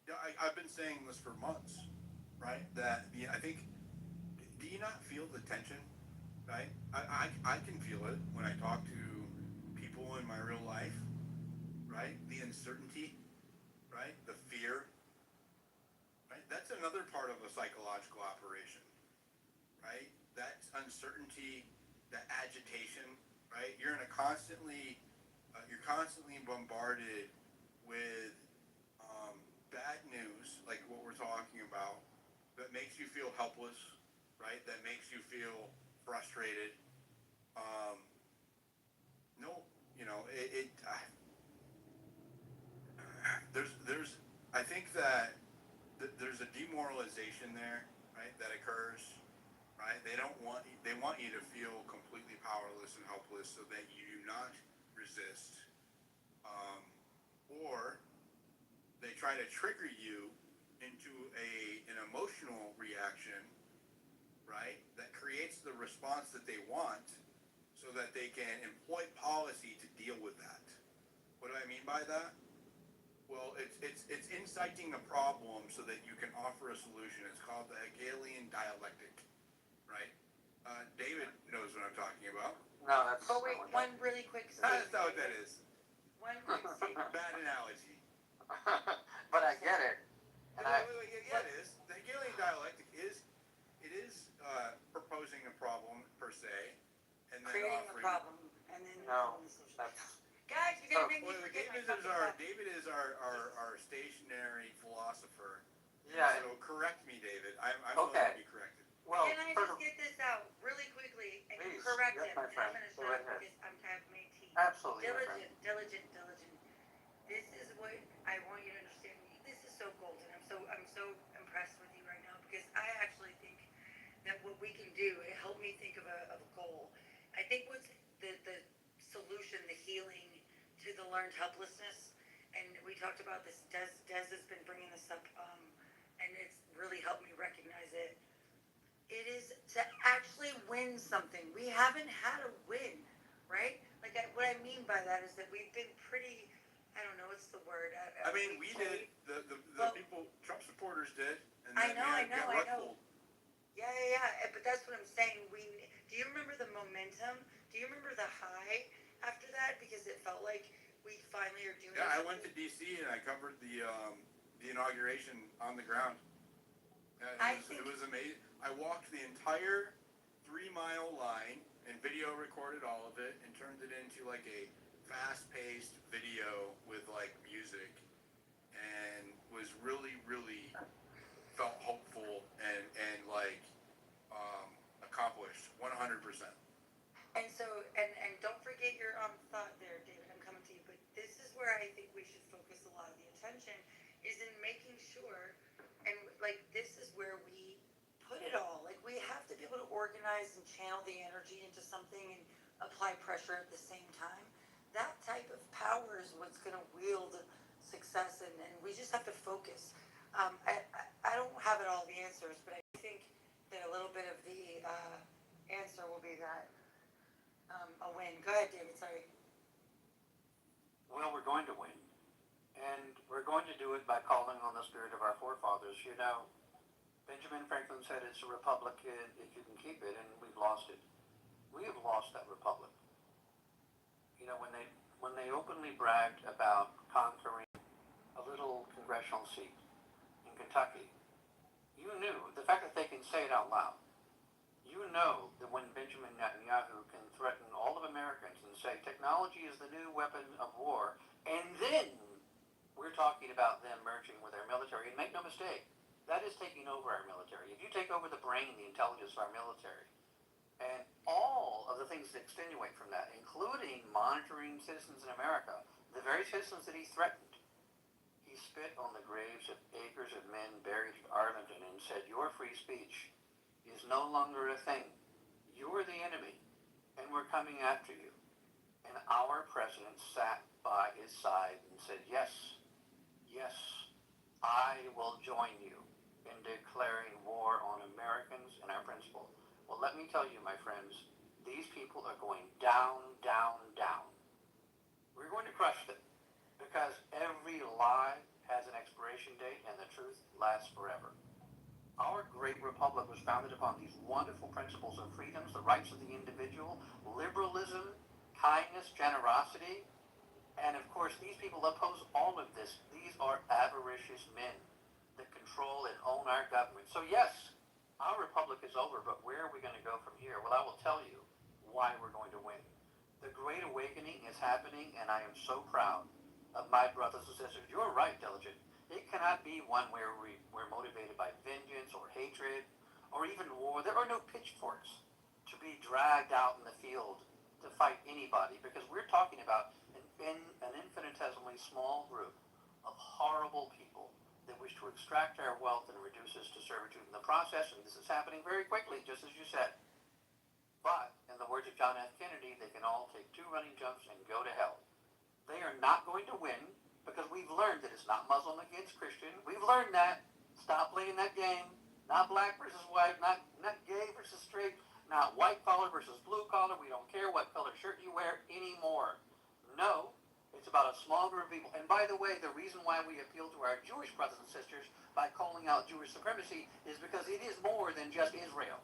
Yeah, I've been saying this for months, right? That I think, do you not feel the tension, right? I can feel it when I talk to people in my real life, right? The uncertainty, right? The fear, right? That's another part of a psychological operation, right? That uncertainty, that agitation, right? You're constantly bombarded with bad news, like what we're talking about, that makes you feel helpless, right? That makes you feel frustrated. No, you know, there's, I think that there's a demoralization there, right? That occurs, right? They want you to feel completely powerless and helpless so that you do not resist, or they try to trigger you into an emotional reaction, right? That creates the response that they want, so that they can employ policy to deal with that. What do I mean by that? Well, it's inciting a problem so that you can offer a solution. It's called the Hegelian dialectic, right? David knows what I'm talking about. No, that's. But wait, one really quick statement. That's not what that is. One quick statement. Bad analogy. But I get it. And I, Yeah, it is. The Hegelian dialectic is proposing a problem per se, and then Creating a offering. problem and then no, having the solution. that's, Guys, you're gonna make me Well, forget my David is our stationary philosopher. yeah, So correct me, David. I'm Okay. willing to be corrected. well, Can I first just of- get this out really quickly and Please, correct yes, him? my And friend. I'm gonna Go shut right up ahead. because I'm kind of made tea. absolutely, my friend. Diligent. This is what I want you to understand. This is so golden. I'm so impressed with you right now because I actually think that what we can do, it helped me think of a goal. I think what's the solution, the healing to the learned helplessness, and we talked about this. Des has been bringing this up, and it's really helped me recognize it. It is to actually win something. We haven't had a win, right? Like what I mean by that is that we've been pretty. I don't know what's the word. I mean, we did. The Well- people, Trump supporters did, and I then know, we got rug pulled. Yeah. But that's what I'm saying. Do you remember the momentum? Do you remember the high after that? Because it felt like we finally are doing. Yeah, I went to DC and I covered the inauguration on the ground. It was amazing. I walked the entire 3-mile line and video recorded all of it and turned it into like a fast-paced video with like music, and was really felt hopeful and like accomplished 100%. And so, and don't forget your thought there, David. I'm coming to you, but this is where I think we should focus a lot of the attention, is in making sure, and like this is where we put it all. Like we have to be able to organize and channel the energy into something and apply pressure at the same time. That type of power is what's going to wield success, and we just have to focus. I don't have it all the answers, but I think that a little bit of the answer will be that. A win. Go ahead, David. Sorry. Well, we're going to win. And we're going to do it by calling on the spirit of our forefathers. You know, Benjamin Franklin said it's a republic if you can keep it, and we've lost it. We have lost that republic. You know, when they openly bragged about conquering a little congressional seat in Kentucky, you knew, the fact that they can say it out loud, you know that when Benjamin Netanyahu can threaten all of Americans and say technology is the new weapon of war, and then we're talking about them merging with our military, and make no mistake, that is taking over our military. If you take over the brain, the intelligence of our military, and all of the things that extenuate from that, including monitoring citizens in America, the very citizens that he threatened, he spit on the graves of acres of men buried in Arlington and said, your free speech is no longer a thing. You're the enemy, and we're coming after you. And our president sat by his side and said, yes, I will join you in declaring war on Americans and our principle. Well, let me tell you, my friends, these people are going down. We're going to crush them, because every lie has an expiration date, and the truth lasts forever. Our great republic was founded upon these wonderful principles of freedoms, the rights of the individual, liberalism, kindness, generosity, and of course these people oppose all of this. These are avaricious men that control and own our government. So yes, our republic is over, but where are we going to go from here? Well, I will tell you why we're going to win. The Great Awakening is happening, and I am so proud of my brothers and sisters. You're right, Diligent. It cannot be one where we're motivated by vengeance or hatred or even war. There are no pitchforks to be dragged out in the field to fight anybody, because we're talking about an infinitesimally small group of horrible people that wish to extract our wealth and reduce us to servitude in the process, and this is happening very quickly, just as you said. But, in the words of John F. Kennedy, they can all take 2 running jumps and go to hell. They are not going to win, because we've learned that it's not Muslim against Christian. We've learned that. Stop playing that game. Not black versus white, not gay versus straight, not white collar versus blue collar. We don't care what color shirt you wear anymore. No, it's about a small group of people. And by the way, the reason why we appeal to our Jewish brothers and sisters by calling out Jewish supremacy is because it is more than just Israel,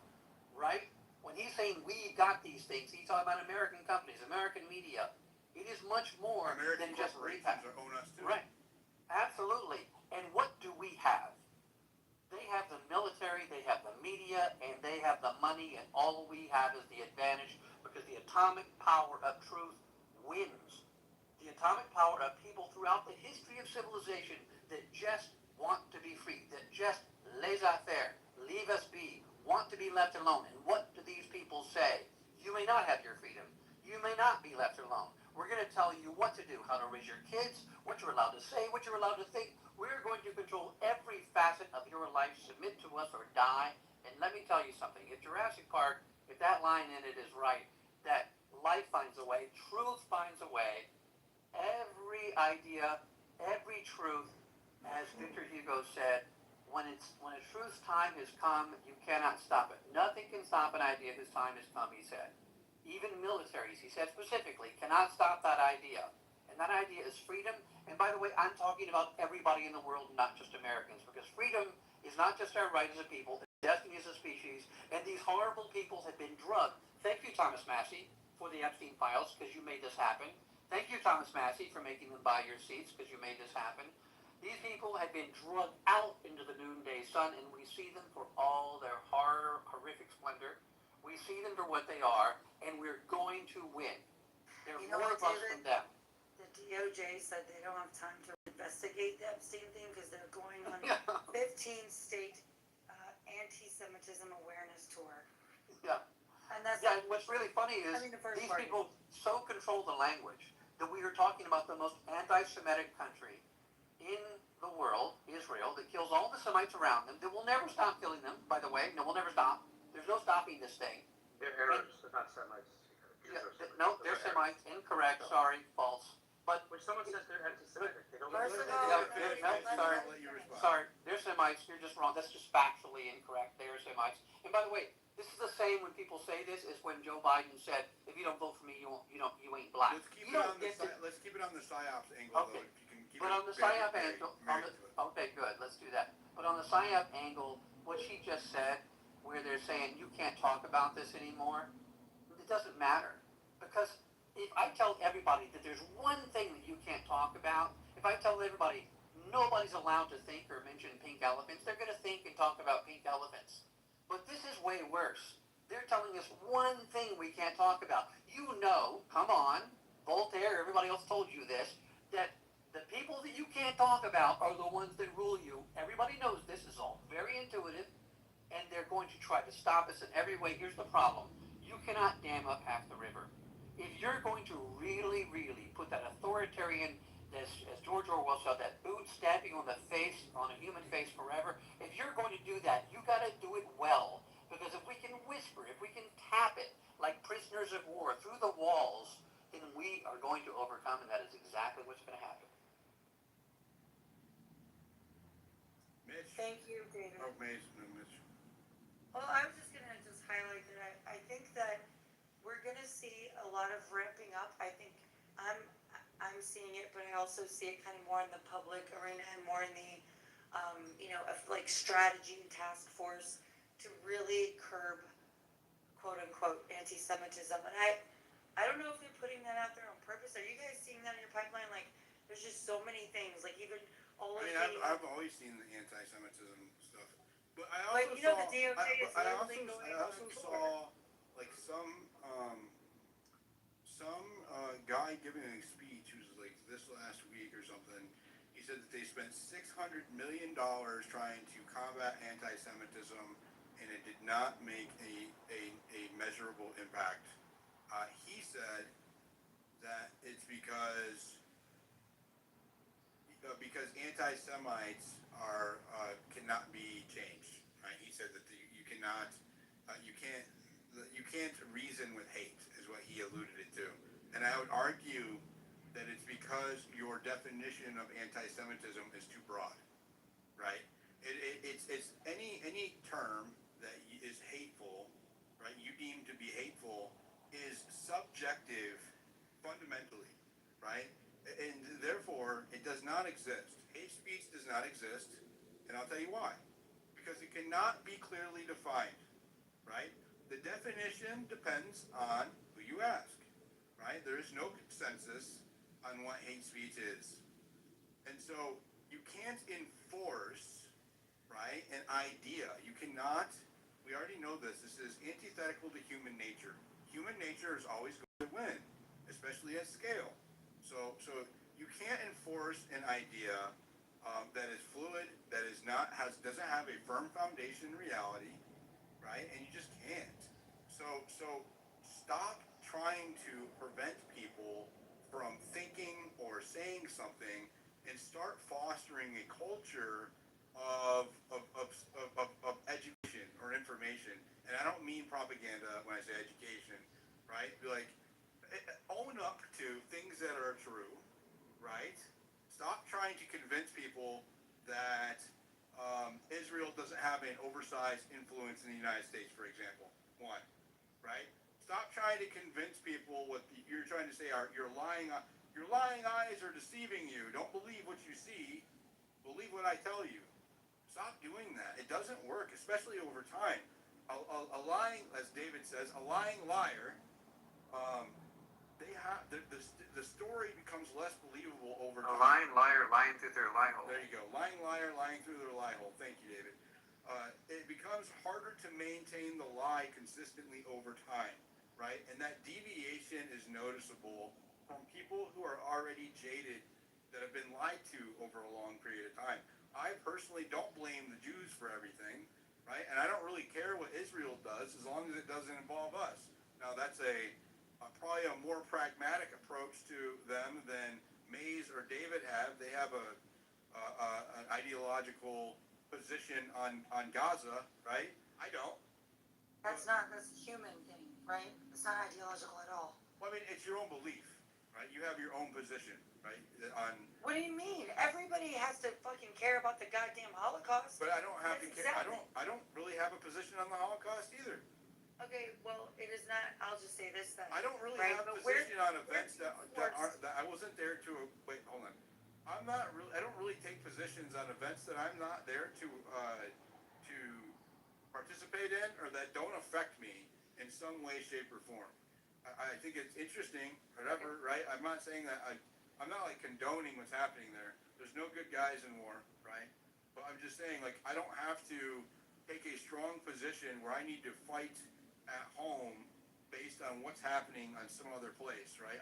right? When he's saying we got these things, he's talking about American companies, American media. It is much more American than just corporations own us too. Right. Absolutely. And what do we have? have the military, they have the media, and they have the money, and all we have is the advantage because the atomic power of truth wins. The atomic power of people throughout the history of civilization that just want to be free, that just laissez-faire, leave us be, want to be left alone. And what do these people say? You may not have your freedom. You may not be left alone. We're going to tell you what to do, how to raise your kids, what you're allowed to say, what you're allowed to think. We're going to control every facet of your life. Submit to us or die. And let me tell you something. If Jurassic Park, if that line in it is right, that life finds a way, truth finds a way, every idea, every truth, as Victor Hugo said, when a truth's time has come, you cannot stop it. Nothing can stop an idea whose time has come, he said. Even militaries, he said specifically, cannot stop that idea. And that idea is freedom. And by the way, I'm talking about everybody in the world, not just Americans, because freedom is not just our right as a people, it's destiny as a species, and these horrible people have been drugged. Thank you, Thomas Massey, for the Epstein files, because you made this happen. Thank you, Thomas Massey, for making them buy your seats, because you made this happen. These people have been drugged out into the noonday sun, and we see them for all their horrific splendor. We see them for what they are, and we're going to win. There's You know more what, of us David? than them. The DOJ said they don't have time to investigate the Epstein thing because they're going on Yeah. 15-state anti-Semitism awareness tour. Yeah. And that's Yeah, and what's really funny is the first these part. people so control the language that we are talking about the most anti-Semitic country in the world, Israel, that kills all the Semites around them, that will never stop killing them, by the way. No, we'll never stop. There's no stopping this thing. They're Arabs, they're not Semites. Yeah, no, they're Semites. Incorrect. Sorry. False. But When someone says they're anti-Semitic, they don't. First of Let- all, let- Yeah, let- no, let- sorry. let you respond. sorry, they're Semites. You're just wrong. That's just factually incorrect. They're Semites. And by the way, this is the same when people say this as when Joe Biden said, "If you don't vote for me, you ain't black." Let's keep You it don't on the get to. let's keep it on the psyops angle Okay. though. If you can keep But it on the very, PSYOP very angle, married to it. okay, good, let's do that. But on the PSYOP angle, what she just said, where they're saying you can't talk about this anymore, it doesn't matter. Because if I tell everybody that there's one thing that you can't talk about, if I tell everybody nobody's allowed to think or mention pink elephants, they're going to think and talk about pink elephants. But this is way worse. They're telling us one thing we can't talk about. You know, come on, Voltaire, everybody else told you this, that the people that you can't talk about are the ones that rule you. Everybody knows this is all very intuitive, and they're going to try to stop us in every way. Here's the problem. You cannot dam up half the river. If you're going to really, really put that authoritarian, as George Orwell said, that boot stabbing on the face, on a human face forever, if you're going to do that, you got to do it well. Because if we can whisper, if we can tap it like prisoners of war through the walls, then we are going to overcome, and that is exactly what's going to happen. Mitch. Thank you, David. Oh, Mitch. No, Mitch. Well, I was just gonna highlight that I think that we're gonna see a lot of ramping up. I think I'm seeing it, but I also see it kind of more in the public arena and more in the of like strategy and task force to really curb quote unquote anti-Semitism. And I don't know if they're putting that out there on purpose. Are you guys seeing that in your pipeline? Like, there's just so many things. Like even all of I mean, the I've always seen the anti-Semitism stuff, but I also Like, you know, saw. the DOJ is I literally going on also tour. saw like some guy giving a speech who was like this last week or something. He said that they spent $600 million trying to combat anti-Semitism, and it did not make a measurable impact. He said that it's because anti-Semites are cannot be changed. Right? He said that you cannot, you can't reason with hate, is what he alluded it to. And I would argue that it's because your definition of anti-Semitism is too broad, right? It's any term that is hateful, right? You deem to be hateful is subjective, fundamentally, right? And therefore, it does not exist. Hate speech does not exist, and I'll tell you why. Because it cannot be clearly defined, right? The definition depends on who you ask, right? There is no consensus on what hate speech is. And so you can't enforce, right? An idea. You cannot, we already know this, this is antithetical to human nature. Human nature is always going to win, especially at scale. So you can't enforce an idea that is fluid, that is not, doesn't have a firm foundation in reality, right? And you just can't. So stop trying to prevent people from thinking or saying something and start fostering a culture of education or information. And I don't mean propaganda when I say education, right? Be like, own up to things that are true, right? Stop trying to convince people that Israel doesn't have an oversized influence in the United States, for example. One, right? Stop trying to convince people what you're trying to say are your lying eyes are deceiving you. Don't believe what you see. Believe what I tell you. Stop doing that. It doesn't work, especially over time. A lying, as David says, a lying liar. They have the story becomes less believable over time. A lying liar lying through their lie hole. There you go. Lying liar lying through their lie hole. Thank you, David. It becomes harder to maintain the lie consistently over time, right? And that deviation is noticeable from people who are already jaded, that have been lied to over a long period of time. I personally don't blame the Jews for everything, right? And I don't really care what Israel does as long as it doesn't involve us. Now that's probably a more pragmatic approach to them than Mays or David have. They have an ideological position on Gaza, right? I don't. That's a human thing, right? It's not ideological at all. Well, I mean, it's your own belief, right? You have your own position, right? On. What do you mean? Everybody has to fucking care about the goddamn Holocaust. But I don't have That's to care. exactly. I don't really have a position on the Holocaust either. Okay, well, it is not. I'll just say this then. I don't really Right, have a but position on events that towards- I wasn't there to. Wait, hold on. I'm not really. I don't really take positions on events that I'm not there to participate in or that don't affect me in some way, shape, or form. I think it's interesting, whatever, right? I'm not saying that I'm not like condoning what's happening there. There's no good guys in war, right? But I'm just saying, like, I don't have to take a strong position where I need to fight at home based on what's happening on some other place, right?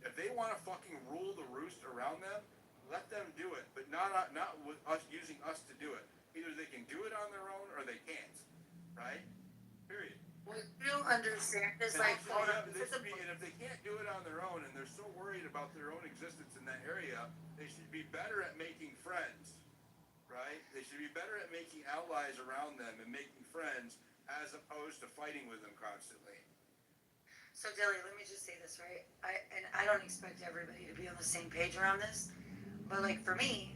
If they want to fucking rule the roost around them, let them do it, but not with us using us to do it. Either they can do it on their own or they can't, right? Period. What you don't understand is And like, hold on. and if they can't do it on their own and they're so worried about their own existence in that area, they should be better at making friends, right? They should be better at making allies around them and making friends as opposed to fighting with them constantly. So, Dilly, let me just say this, right? I don't expect everybody to be on the same page around this, but like for me,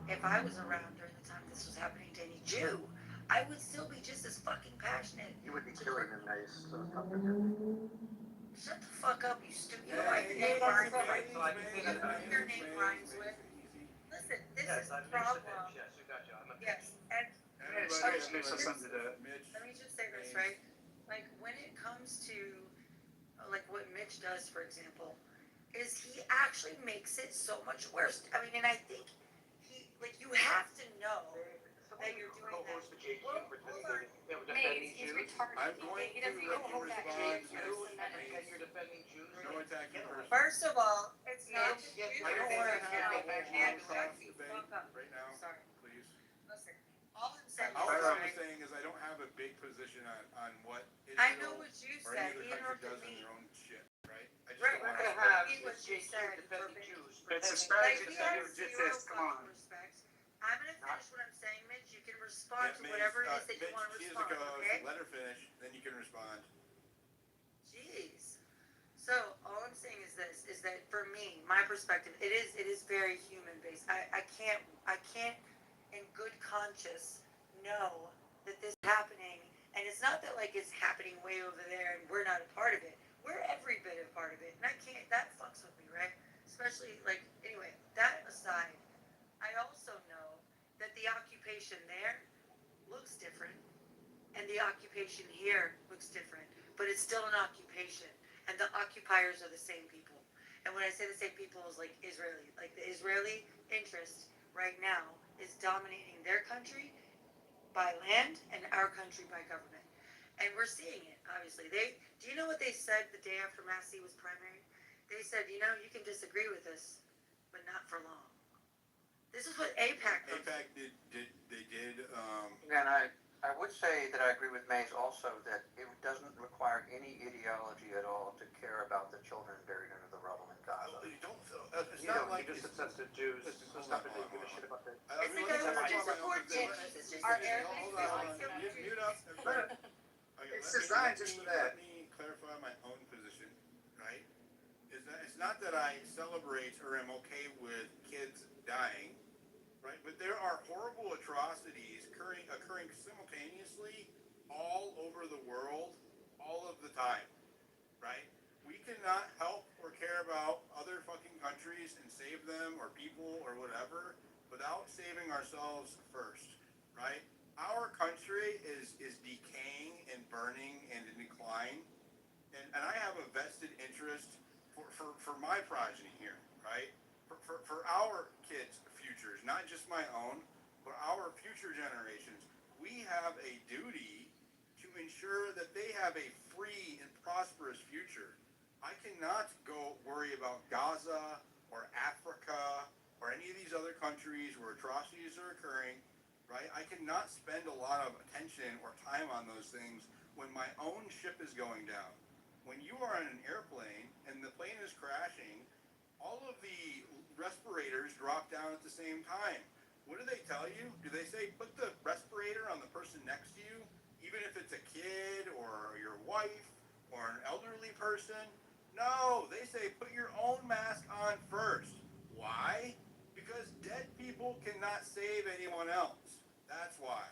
if I was around during the time this was happening to any Jew, I would still be just as fucking passionate. You would be killing them, nice. So it's not for them. Shut the fuck up, you stupid. You know Yeah, what your name rhymes with? Right, so I can You think know of what your name rhymes with? Listen, this is Yes, the I'm problem. Yes, we got you. I'm a Yes, and Everybody, something to do. Mitch, let me just say this, right? Like when it comes to like what Mitch does, for example, is he actually makes it so much worse. I mean, and I think you have to know that you're doing that. Co-host the JQ Well, for hold on. they were Maze, defending he's Jews. retarded. I'm going He doesn't to even hold that respond shit. to And you're defending Jews. no attacking person. First of all, it's not Yes, just yes, you. I don't You're want to defending have a Jews. And whole shut Holocaust the debate fuck up. right now, Sorry. please. Listen, all I'm saying All is, I'm right, saying is I don't have a big position on what I know Israel what you or said. any He other country interrupted does in me. their own shit, right? I just Right, don't We're want gonna to. have Repeat what this you JQ said, defending perfect. Jews. It's a Like, strategy. we It's have just zero this. Come on. fucking respect. I'm gonna finish what I'm saying, Mitch. You can respond to Mitch, whatever it is that you Mitch, want to she is a respond, co-host. okay? Let her finish, then you can respond. Jeez. So all I'm saying is this: is that for me, my perspective, it is very human based. I can't, in good conscience, know that this is happening, and it's not that like it's happening way over there and we're not a part of it. We're every bit a part of it, and I can't. That fucks with me, right? Especially like anyway. That aside, I also know that the occupation there looks different, and the occupation here looks different, but it's still an occupation, and the occupiers are the same people. And when I say the same people, is like Israeli, like the Israeli interest right now is dominating their country by land and our country by government. And we're seeing it, obviously. Do you know what they said the day after Massey was primary? They said, you know, you can disagree with us, but not for long. This is what AIPAC does. APAC did. And I would say that I agree with Mays also that it doesn't require any ideology at all to care about the children buried under the rubble in Gaza. You don't. It's You not don't. like You just obsessed with Jews. It's not that they give a shit about that. It's because we just support Jews. It's just Hold Arabs. on. Mute up, everybody. Okay, It's designed just for that. Let me clarify my own position, right? Is that it's not that I celebrate or am okay with kids dying, right? But there are horrible atrocities occurring simultaneously all over the world, all of the time, right? We cannot help or care about other fucking countries and save them or people or whatever without saving ourselves first, right? Our country is decaying and burning and in decline, and I have a vested interest for my progeny here, right? For our kids' futures, not just my own, but our future generations. We have a duty to ensure that they have a free and prosperous future. I cannot go worry about Gaza or Africa or any of these other countries where atrocities are occurring, right? I cannot spend a lot of attention or time on those things when my own ship is going down. When you are on an airplane and the plane is crashing, all of the respirators drop down at the same time. What do they tell you? Do they say put the respirator on the person next to you, even if it's a kid or your wife or an elderly person? No, they say put your own mask on first. Why? Because dead people cannot save anyone else. That's why,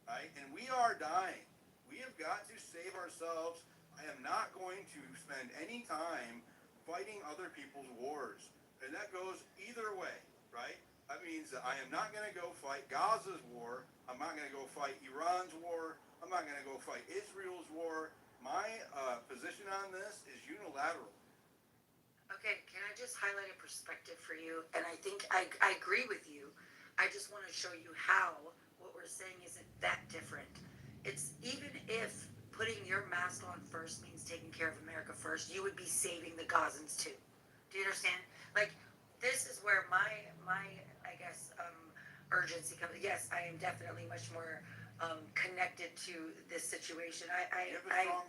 right? And we are dying. We have got to save ourselves. I am not going to spend any time fighting other people's wars. And that goes either way, right? That means that I am not going to go fight Gaza's war. I'm not going to go fight Iran's war. I'm not going to go fight Israel's war. My position on this is unilateral. Okay, can I just highlight a perspective for you? And I think I agree with you. I just want to show you how what we're saying isn't that different. It's even if putting your mask on first means taking care of America first, you would be saving the Gazans too. Do you understand? Like, this is where my I guess urgency comes. Yes, I am definitely much more connected to this situation. I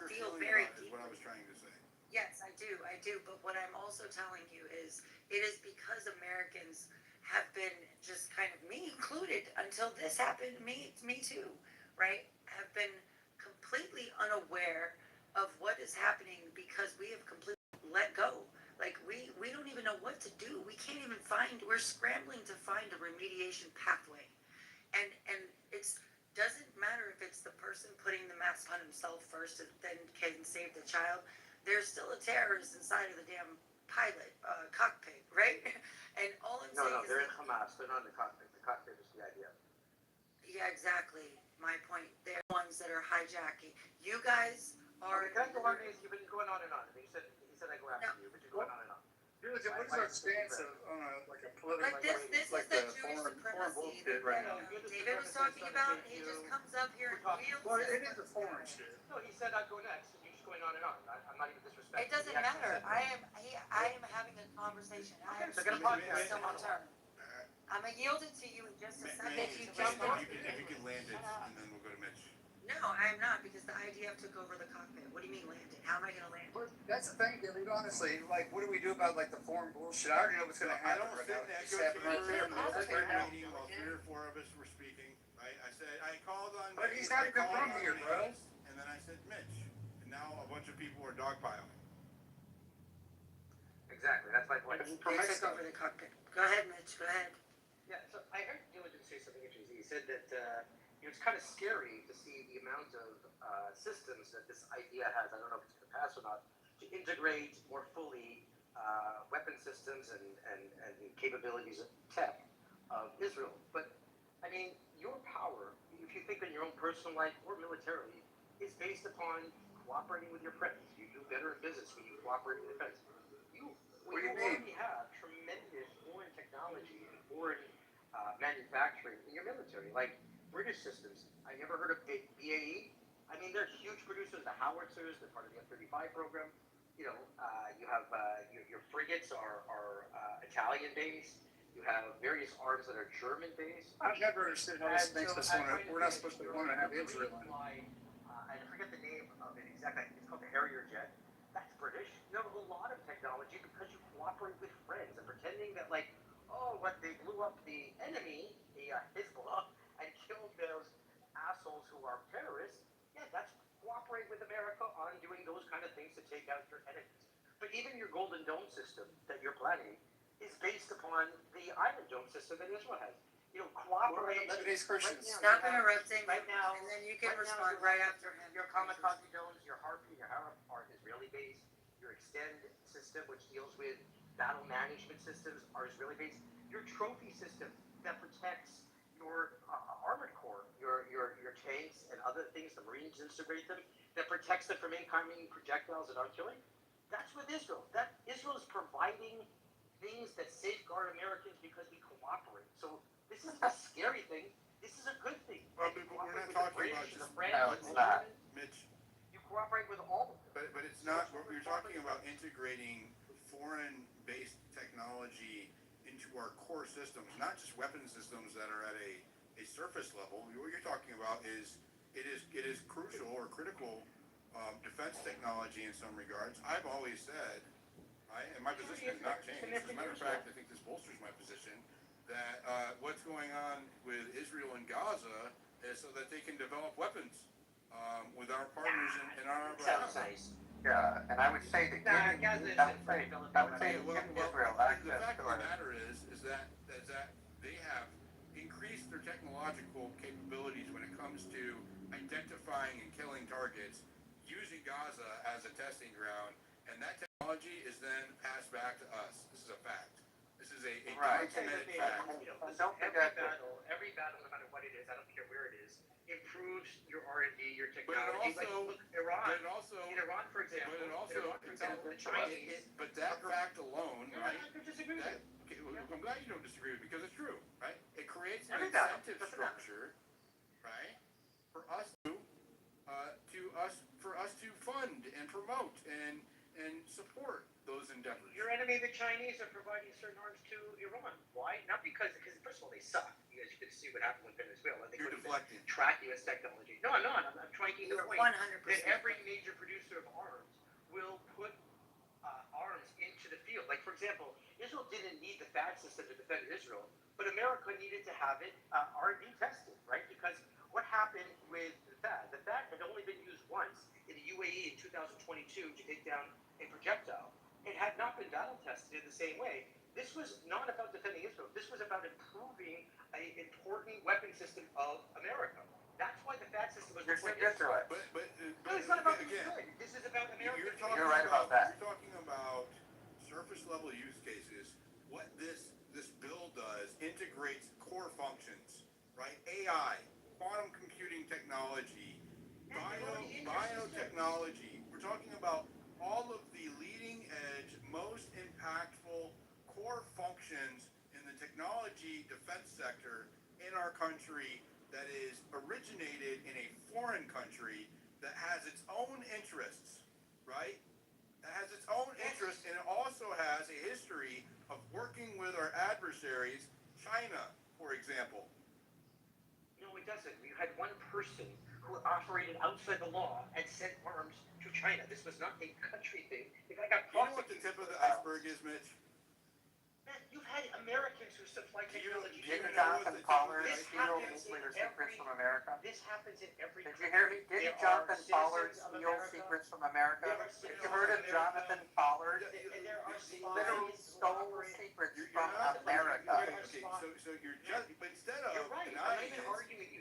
feel very deeply. What I was trying to say. Yes, I do. But what I'm also telling you is it is because Americans have been just kind of, me included, until this happened, me too, right? Have been completely unaware of what is happening because we have completely let go. Like we don't even know what to do. We can't even we're scrambling to find a remediation pathway. And it's doesn't matter if it's the person putting the mask on himself first and then can save the child. There's still a terrorist inside of the damn pilot cockpit, right? And all I'm saying is they're in Hamas. They're not in the cockpit. The cockpit is the idea. yeah, exactly. My point. They're the ones that are hijacking. You guys are. Okay, can I go on? You've been going on and on. He said I go after you, but you're going on and on. What is our stance on like a political? Like this is like the the Jewish foreign supremacy bullshit right now. David was talking about. He just comes up here and wields Well, this. it is a foreign shit. No, he said I'd go next, and you're just going on and on. I'm not even disrespecting. It doesn't matter. I am having a conversation. I am So get a speaking podcast. to someone turn. I'm gonna yield it to you in just a second. If you can land it, and then we'll go to Mitch. No, I'm not, because the IDF took over the cockpit. What do you mean land it? How am I gonna land it? Well, that's the thing, David. Honestly, like, what do we do about like the foreign bullshit? I already know what's gonna I happen don't right sit now. in that It's happening right there. right now. Meeting while 3 or 4 of us were speaking. I said I called on. But he's not even from here, bro. And then I said Mitch, and now a bunch of people are dogpiling. Exactly. That's my point. They took over the cockpit. Go ahead, Mitch. Go ahead. Yeah. So I heard Diligent say something interesting. He said that it's kind of scary to see the amount of systems that this idea has. I don't know if it's going to pass or not. To integrate more fully weapon systems and the capabilities of tech of Israel. But I mean, your power, if you think in your own personal life or militarily, is based upon cooperating with your friends. You do better in business when you cooperate with your friends. You already have tremendous foreign technology and foreign manufacturing in your military. Like, British systems. I never heard of BAE. I mean, they're huge producers. The howitzers, they're part of the F-35 program. You know, you have your frigates are Italian based. You have various arms that are German based. I've never understood how this makes us want to. We're not supposed to want to have Israel. I forget the name of it exactly. It's called the Harrier jet. That's British. You have a lot of technology because you cooperate with friends and pretending that like, oh, what they blew up the enemy, the Hezbollah, and killed those assholes who are terrorists. Yeah, that's cooperate with America on doing those kind of things to take out your enemies. But even your Golden Dome system that you're planning is based upon the Iron Dome system that Israel has. You know, cooperate. Today's Christians. Stop interrupting, Right now, and then you can right now, respond right after him. Your kamikaze drones, your Harpy, your Harap are Israeli based. Your Extend system, which deals with battle management systems, are Israeli based. Your trophy system that protects your armored core, your tanks and other things, the Marines integrate them, that protects them from incoming projectiles and artillery. That's with Israel. That Israel is providing things that safeguard Americans because we cooperate. So this isn't a scary thing. This is a good thing. Well, but we're not talking about just Mitch. You cooperate with all of them. But it's not. We're talking about integrating foreign-based technology into our core systems, not just weapon systems that are at a surface level. What you're talking about is it is crucial or critical defense technology in some regards. I've always said, and my position has not changed. As a matter of fact, I think this bolsters my position that what's going on with Israel and Gaza is so that they can develop weapons with our partners in our. Sounds nice. Yeah, and I would say that giving Israel access the fact to of the matter is that they have increased their technological capabilities when it comes to identifying and killing targets using Gaza as a testing ground, and that technology is then passed back to us. This is a fact. This is a documented fact. Every battle, no matter what it is, I don't care where it is, improves your R&D, your technology. But it also, in Iran, for example, the Chinese. But that fact alone, right? I could disagree with you. Okay, well, I'm glad you don't disagree with me because it's true, right? It creates an Every battle. incentive structure, right, for us to fund and promote and support those endeavors. Your enemy, the Chinese, are providing certain arms to Iran. Why? Not because first of all, they suck. As you can see what happened with Venezuela. They You're deflecting. Track U.S. technology. No, I'm not. I'm trying to get the point 100%. that every major producer of arms will put arms into the field. Like, for example, Israel didn't need the THAAD system to defend Israel, but America needed to have it R&D tested, right? Because what happened with the THAAD? The THAAD had only been used once in the UAE in 2022 to take down a projectile. It had not been battle tested in the same way. This was not about defending Israel. This was about improving an important weapon system of America. That's why the THAAD system was deployed to Israel. But No, it's not about again, good. This is about America. You're talking about surface level use cases. What this bill does integrates core functions, right? AI, quantum computing technology, biotechnology. We're talking about all of the leading edge, most impactful core functions in the technology defense sector in our country that is originated in a foreign country that has its own interests, right? That has its own interests, and it also has a history of working with our adversaries, China, for example. No, it doesn't. You had one person who operated outside the law and sent arms to China. This was not a country thing. The guy got You know what the tip of the iceberg is, Mitch? Man, you've had Americans who supply technology. Didn't Jonathan Pollard steal nuclear secrets from America? This happens in every Did you hear me? Didn't Jonathan Pollard steal secrets from America? Have you heard of Jonathan Pollard? He literally stole secrets from America. Okay, so you're just, but instead of denying it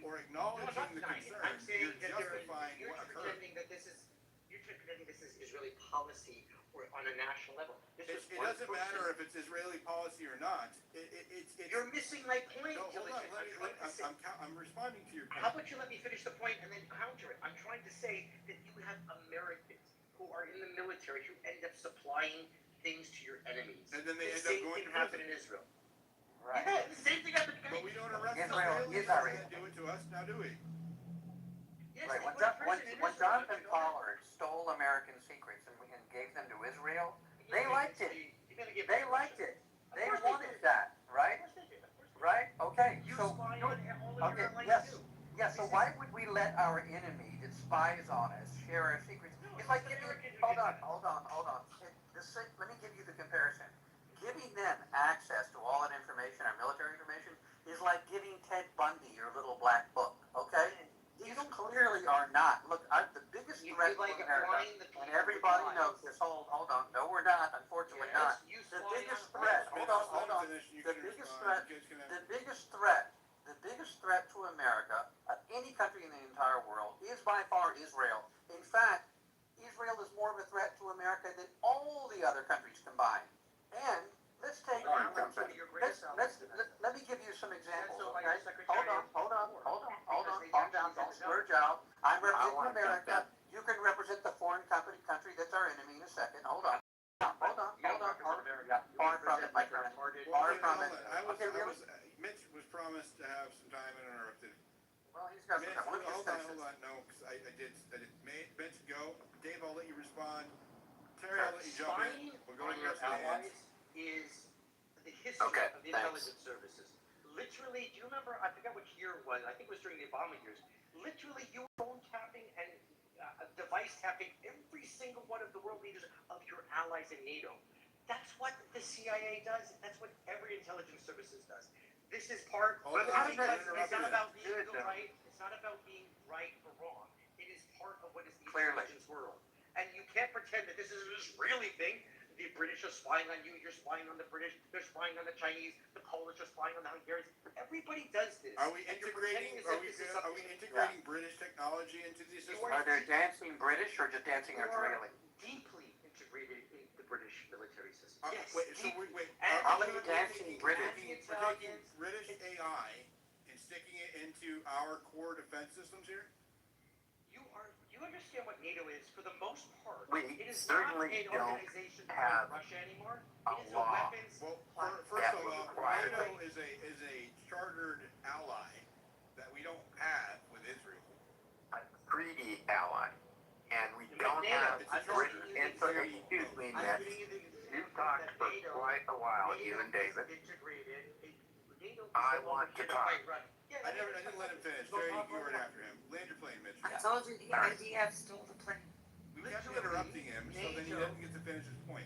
or acknowledging the concern, you're justifying what occurred. You're pretending this is Israeli policy or on a national level. It doesn't matter if it's Israeli policy or not. You're missing my point. No, hold on. I'm responding to your point. How about you let me finish the point and then counter it? I'm trying to say that you have Americans who are in the military who end up supplying things to your enemies. And then they end up same going thing to happened prison. in Israel. Right. Yeah, the same thing happened in But we don't don't arrest Israel Israelis, is our we enemy. can't do it to us, now do we? Right. When Jonathan Pollard stole American secrets and gave them to Israel, they liked it. They liked it. They wanted that, right? Right? Okay. So, okay, yes. Yes, so why would we let our enemy that spies on us share our secrets? It's like giving, hold on. Let me give you the comparison. Giving them access to all that information, our military information, is like giving Ted Bundy your little black book, okay? These clearly are not. Look, the biggest threat to America, and everybody knows this. Hold on. No, we're not. Unfortunately, not. The biggest threat. Hold on. The biggest threat to America, any country in the entire world, is by far Israel. In fact, Israel is more of a threat to America than all the other countries combined. And let's take. Let me give you some examples. Okay? Hold on. Calm down. Don't splurge out. I'm representing America. You can represent the foreign country that's our enemy in a second. Hold on. Far from it, my friend. Far from it. Okay, really? Mitch was promised to have some time uninterrupted. Well, he's got some Mitch, time. Let me just finish hold this. on, no, because I did, Mitch, go. Dave, I'll let you respond. Terry, I'll let you jump in. We'll go to the rest of the hands. Is the history Okay, of the thanks. intelligence services. Literally, do you remember, I forget which year it was, I think it was during the Obama years, literally you were phone tapping and device tapping every single one of the world leaders of your allies in NATO. That's what the CIA does. That's what every intelligence services does. This is part Hold of on, it's not interrupted. about being right. It's not about being right or wrong. It is part of what is the Clearly. intelligence world. And you can't pretend that this is an Israeli thing. The British are spying on you. You're spying on the British. They're spying on the Chinese. The Polish are spying on the Hungarians. Everybody does this. Are we And you're integrating, pretending as if this is integrating British technology into these systems? Are they dancing British or just dancing You are Israeli? deeply integrated in the British military system. Yes. Wait, And How are many we dancing British? we're taking British AI and sticking it into our core defense systems here? You understand what NATO is? For the most part, We it is certainly not an don't organization have like Russia anymore. a It is a law. weapons Well, platform. first That of would all, require- NATO is a chartered ally that we don't have with Israel. A treaty ally, and we don't NATO, have It's a British charter. excuse me, I'm Mitch. giving you the You've example talked that for NATO- quite a while, you and David. Integrated. NATO is I no want longer to talk. by Russia. Yeah, I didn't let him finish. Go Terry, talk you were right after him. Land your plane, Mitch. I told you the IDF stole the plane. We kept interrupting him, so then he didn't get to finish his point.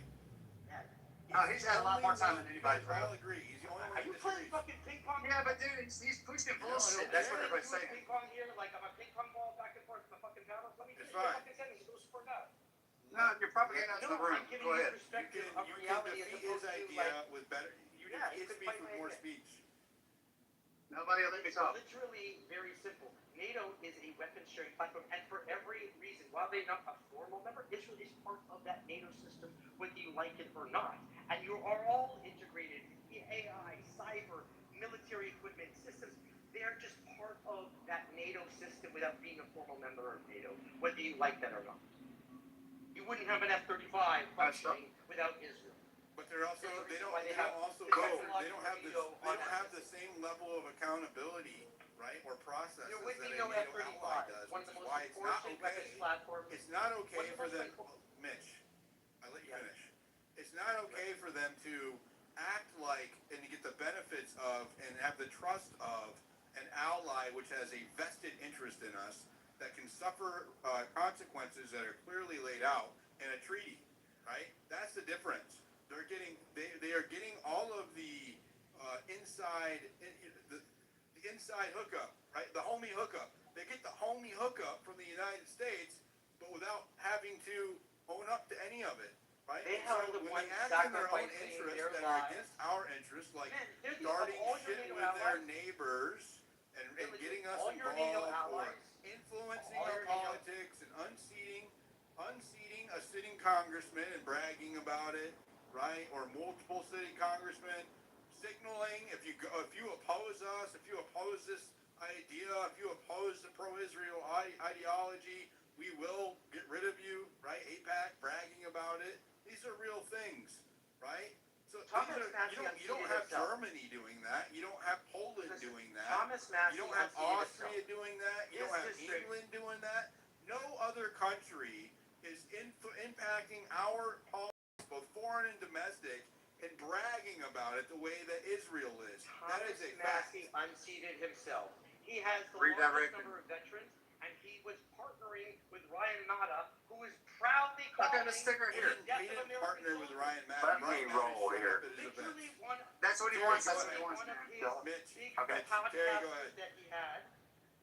No, he's had a lot more time than anybody. I'll agree. He's the only one Are that you playing disagrees. fucking ping pong? Yeah, but dude, he's pushing bullshit. That's what everybody's saying. Ping pong here, like I'm a ping pong ball back and forth with the fucking paddle. Let me It's finish my fine. fucking sentence. Go support that. No, you're propaganda to the No, room. I'm giving Go you ahead. perspective of You can reality as defeat his opposed to idea like. with better. You Yeah, defeat you can speech fight with my more idea. speech. Nobody will let me talk. Literally very simple. NATO is a weapons sharing platform, and for every reason, while they're not a formal member, Israel is part of that NATO system, whether you like it or not. And you are all integrated. The AI, cyber, military equipment systems, they are just part of that NATO system without being a formal member of NATO, whether you like that or not. You wouldn't have an F-35 functioning without Israel. But they're also There's a they reason don't why they they have don't also the they don't technological have this veto they on don't that have the same level of accountability, right, or processes There would that be a no NATO ally F-35, does, one which of the is most why it's not important okay. weapons platforms. It's not okay What's the for most them, important- Mitch. I let you finish. It's not okay for them to act like and to get the benefits of and have the trust of an ally which has a vested interest in us that can suffer consequences that are clearly laid out in a treaty, right? That's the difference. They are getting all of the inside hookup, right? The homie hookup. They get the homie hookup from the United States, but without having to own up to any of it, right? They So are the when ones they act in their own sacrificing interests their that are lives. against our interests, like Man, they're the- starting of all your shit NATO with their allies- neighbors and getting us all your NATO involved or allies- influencing all our your NATO- politics and unseating a sitting congressman and bragging about it, right? Or multiple city congressmen signaling if you oppose us, if you oppose this idea, if you oppose the pro-Israel ideology, we will get rid of you, right? AIPAC bragging about it. These are real things, right? So Talk these about are, snatching you on don't TV have themselves. Germany doing that. You don't have Poland doing that. Thomas Massey, You don't have unseated Austria doing that. You His don't have district- England doing that. No other country is impacting our politics, both foreign and domestic, and bragging about it the way that Israel is. That Thomas is a fact. Massey unseated himself. He has the Read that, largest Rick. number of veterans, and he was partnering with Ryan Mata, who is proudly I've calling got a sticker He here. didn't, he didn't partner with Ryan Madden. Let me Ryan Madden roll showed here. up at his literally events. one. That's what he Terry, wants. go That's what he ahead. wants, One of man. his Mitch, big Okay. podcasters Terry, go ahead. that he had,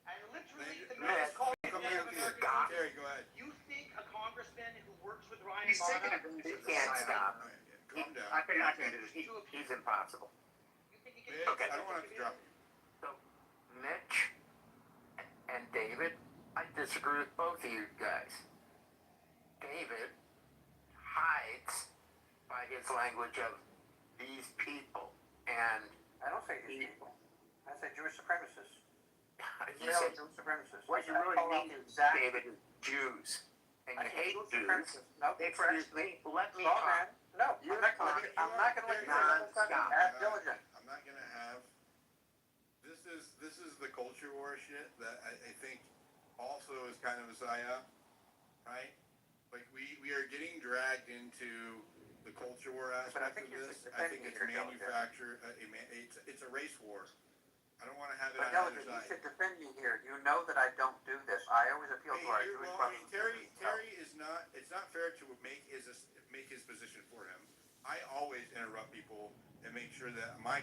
and literally the Mitch, man is called the come Native here. American. Terry, go ahead. You think a congressman who works with Ryan He's taking Mata? advantage He of the can't psyop. stop. All right, yeah, calm down. I can't do this. He's impossible. You think he Mitch, can? Okay. I don't want to have to drop you. So, Mitch and David, I disagree with both of you guys. David hides by his language of these people, and I don't say these people. I say Jewish supremacists. You say Jewish supremacists. What you really mean is David is Jews, and you hate Jews. No, excuse me. Let me talk. No, I'm not going to let you ask diligent. I'm not gonna have. This is the culture war shit that I think also is kind of a psyop, right? Like we are getting dragged into the culture war aspect of this. I think it's manufactured. It's a race war. I don't want to have it But on either Diligent, you side. should defend me here. You know that I don't do this. I always appeal to our Hey, Jewish well, I brothers. mean, Terry is not. It's not fair to make his position for him. I always interrupt people and make sure that my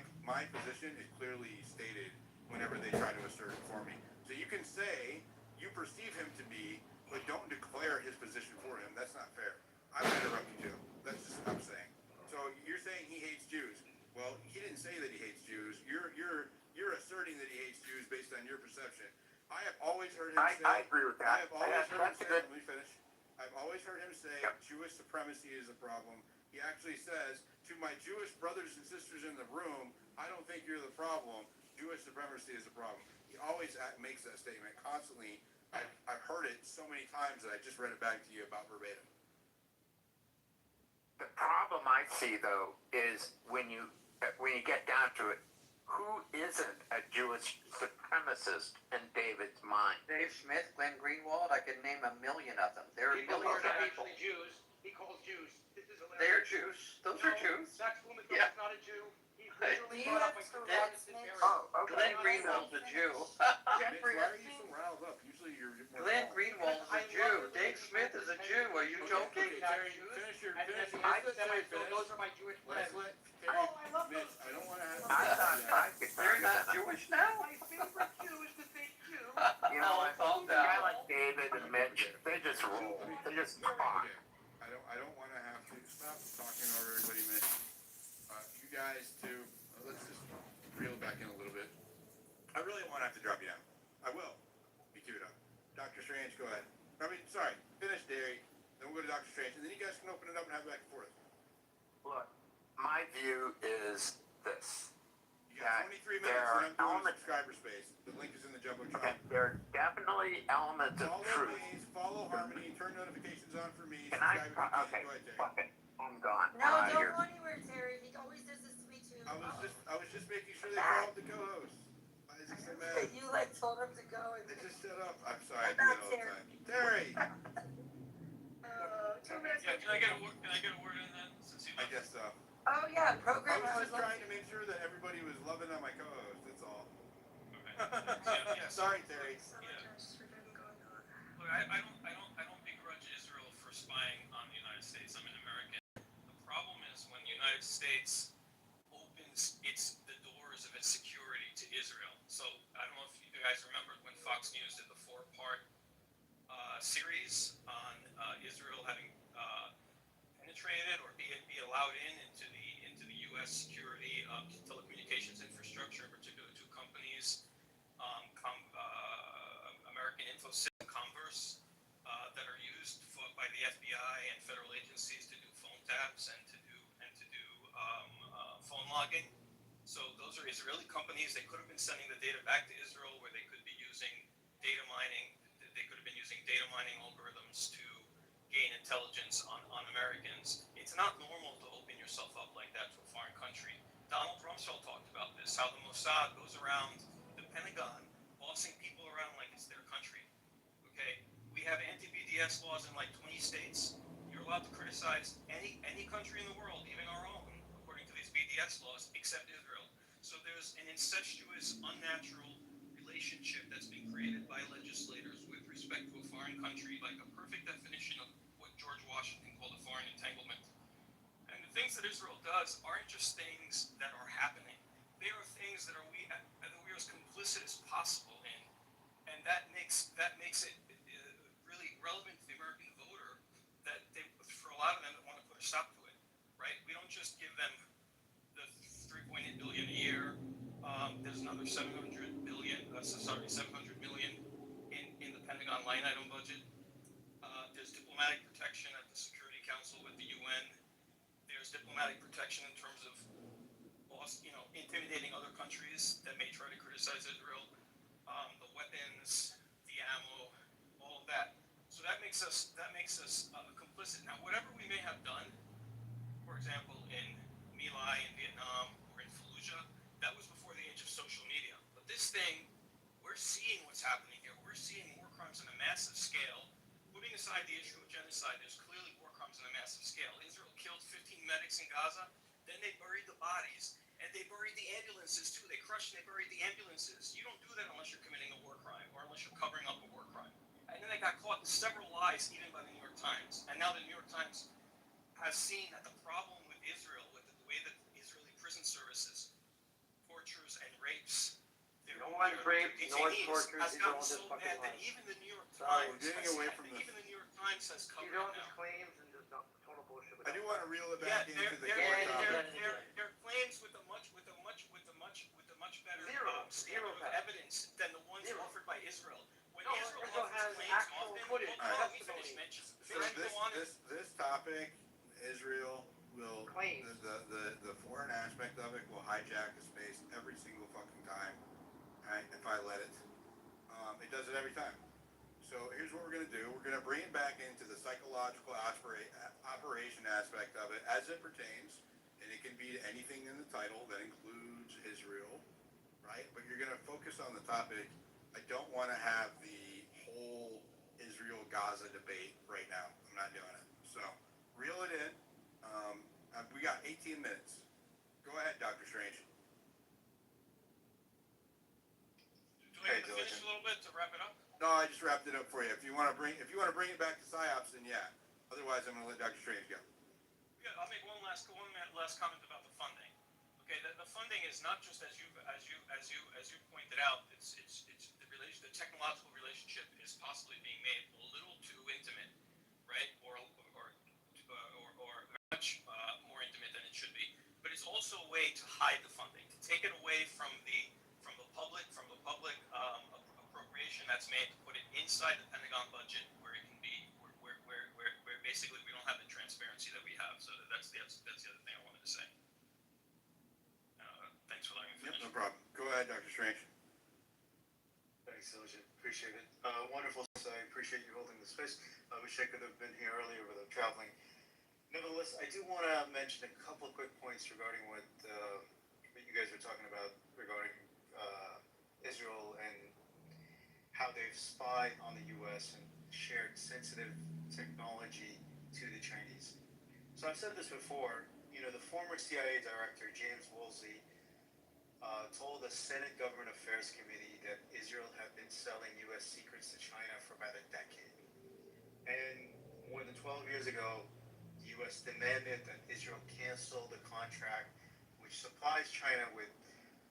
position is clearly stated whenever they try to assert it for me. So you can say you perceive him to be, but don't declare his position for him. That's not fair. I would interrupt you too. That's just what I'm saying. So you're saying he hates Jews. Well, he didn't say that he hates Jews. You're asserting that he hates Jews based on your perception. I have always heard him say. I agree with that. I have always heard him That's say. good. Let me finish. I've always heard him say Yep. Jewish supremacy is a problem. He actually says to my Jewish brothers and sisters in the room, I don't think you're the problem. Jewish supremacy is a problem. He always makes that statement constantly. I've heard it so many times that I just read it back to you about verbatim. The problem I see though is when you get down to it, who isn't a Jewish supremacist in David's mind? Dave Smith, Glenn Greenwald, I could name a million of them. There are People millions are of not people. actually Jews. He calls Jews. This is hilarious. They are Jews. Those are No, Jews. Max Blumenthal Yeah. is not a Jew. He's Do literally you brought up have by Tourette's, Protestant Mitch? parents. Oh, okay. Glenn Greenwald's a Jew. Jeffrey Mitch, why are you Epstein? so riled up? Usually you're more Glenn calm. Greenwald's a Jew. Dave Smith is a Jew. Are you joking? Okay, Terry, finish your. And Finish. then Let's the let Terry so finish. those are my Jewish Let's friends. let Terry. Oh, I love Mitch, those. I don't want to have. You're not Jewish now? My favorite Jew is the fake Jew. You know what? A guy like David and Mitch, they just roll. They just talk. Okay. I don't want to have to stop talking over everybody, Mitch. You guys too. Let's just reel it back in a little bit. I really won't have to drop you down. I will. You keep it up. Dr. Strange, go ahead. I mean, sorry. Finish Derry. Then we'll go to Dr. Strange, and then you guys can open it up and have it back and forth. Look, my view is this. You got 23 minutes, there and are I'm doing a elements- subscriber space. The link is in the Okay, Jumbotron. there are definitely elements of Follow truth. Blaze, follow Harmony, turn notifications on for me. Can I? Subscribe if you Okay, can. Go ahead, Terry. fuck it. I'm gone. No, don't You're- go anywhere, Terry. He always does this to me too. I was just making sure they followed the co-host. Why is he so mad? You like told him to go and They just shut up. I'm sorry, I I'm do not that all the Terry. time. Terry! 2 minutes. Yeah, can I get a word in then? Since you I guess so. Oh yeah, I program. was just trying to make sure that everybody was loving on my co-host, that's all. Okay. Yeah, Sorry, Terry. Look, I don't begrudge Israel for spying on the United States. I'm an American. The problem is when the United States opens the doors of its security to Israel. So I don't know if you guys remember when Fox News did the 4-part series on Israel having penetrated or be allowed into the U.S. security telecommunications infrastructure, in particular two companies, American InfoSys and Converse, that are used by the FBI and federal agencies to do phone taps and to do phone logging. So those are Israeli companies. They could have been sending the data back to Israel, where they could be using data mining. They could have been using data mining algorithms to gain intelligence on Americans. It's not normal to open yourself up like that to a foreign country. Donald Rumsfeld talked about this, how the Mossad goes around the Pentagon bossing people around like it's their country. Okay, we have anti-BDS laws in like 20 states. You're allowed to criticize any country in the world, even our own, according to these BDS laws, except Israel. So there's an incestuous, unnatural relationship that's been created by legislators with respect to a foreign country, like a perfect definition of what George Washington called a foreign entanglement. And the things that Israel does aren't just things that are happening. They are things that we are as complicit as possible in, and that makes it really relevant to the American voter. That they, for a lot of them, that want to put a stop to it, right? We don't just give them the 3.8 billion a year. There's another 700 million in the Pentagon line item budget. There's diplomatic protection at the Security Council with the UN. There's diplomatic protection in terms of, intimidating other countries that may try to criticize Israel. The weapons, the ammo, all of that. So that makes us complicit. Now, whatever we may have done, for example, in My Lai in Vietnam or in Fallujah, that was before the age of social media. But this thing, we're seeing what's happening here. We're seeing war crimes on a massive scale. Putting aside the issue of genocide, there's clearly war crimes on a massive scale. Israel killed 15 medics in Gaza, then they buried the bodies, and they buried the ambulances too. They crushed and they buried the ambulances. You don't do that unless you're committing a war crime or unless you're covering up a war crime. And then they got caught in several lies, even by the New York Times. And now the New York Times has seen that the problem with Israel, with the way that Israeli prison services tortures and rapes their No one raped, no one detainees tortured, has these are all gotten so just fucking bad that lies. even the New York Sorry, Times we're getting has, away from even the New York Times has covered These it are all now. just claims and just total bullshit. I do want to reel it Yeah, back into the they're, core they're, topic. they're claims with a much better standard of evidence than the ones offered by Israel. When No, Israel Israel offers has claims actual often, footage, let me testimony. finish, Mitch. So Mitch, go on. this topic, Israel will Claims. the foreign aspect of it will hijack the space every single fucking time. Right? If I let it, it does it every time. So here's what we're gonna do. We're gonna bring it back into the psychological operation aspect of it as it pertains, and it can be anything in the title that includes Israel, right? But you're gonna focus on the topic. I don't want to have the whole Israel-Gaza debate right now. I'm not doing it. So reel it in. We got 18 minutes. Go ahead, Dr. Strange. Do we have to finish a little bit to wrap it up? No, I just wrapped it up for you. If you want to bring it back to psyops, then yeah. Otherwise, I'm going to let Dr. Strange go. Yeah, I'll make one last comment about the funding. Okay, the funding is not just as you pointed out. It's the technological relationship is possibly being made a little too intimate, right? Or much more intimate than it should be. But it's also a way to hide the funding, to take it away from the public appropriation that's made, to put it inside the Pentagon budget where it can be where basically we don't have the transparency that we have. So that's the other thing I wanted to say. Thanks for letting me finish. Yep, no problem. Go ahead, Dr. Strange. Thanks, Ilja. Appreciate it. Wonderful. So I appreciate you holding the space. I wish I could have been here earlier without traveling. Nevertheless, I do want to mention a couple of quick points regarding what you guys were talking about regarding Israel and how they've spied on the U.S. and shared sensitive technology to the Chinese. So I've said this before. You know, the former CIA director, James Woolsey, told the Senate Government Affairs Committee that Israel had been selling U.S. secrets to China for about a decade. And more than 12 years ago, the U.S. demanded that Israel cancel the contract which supplies China with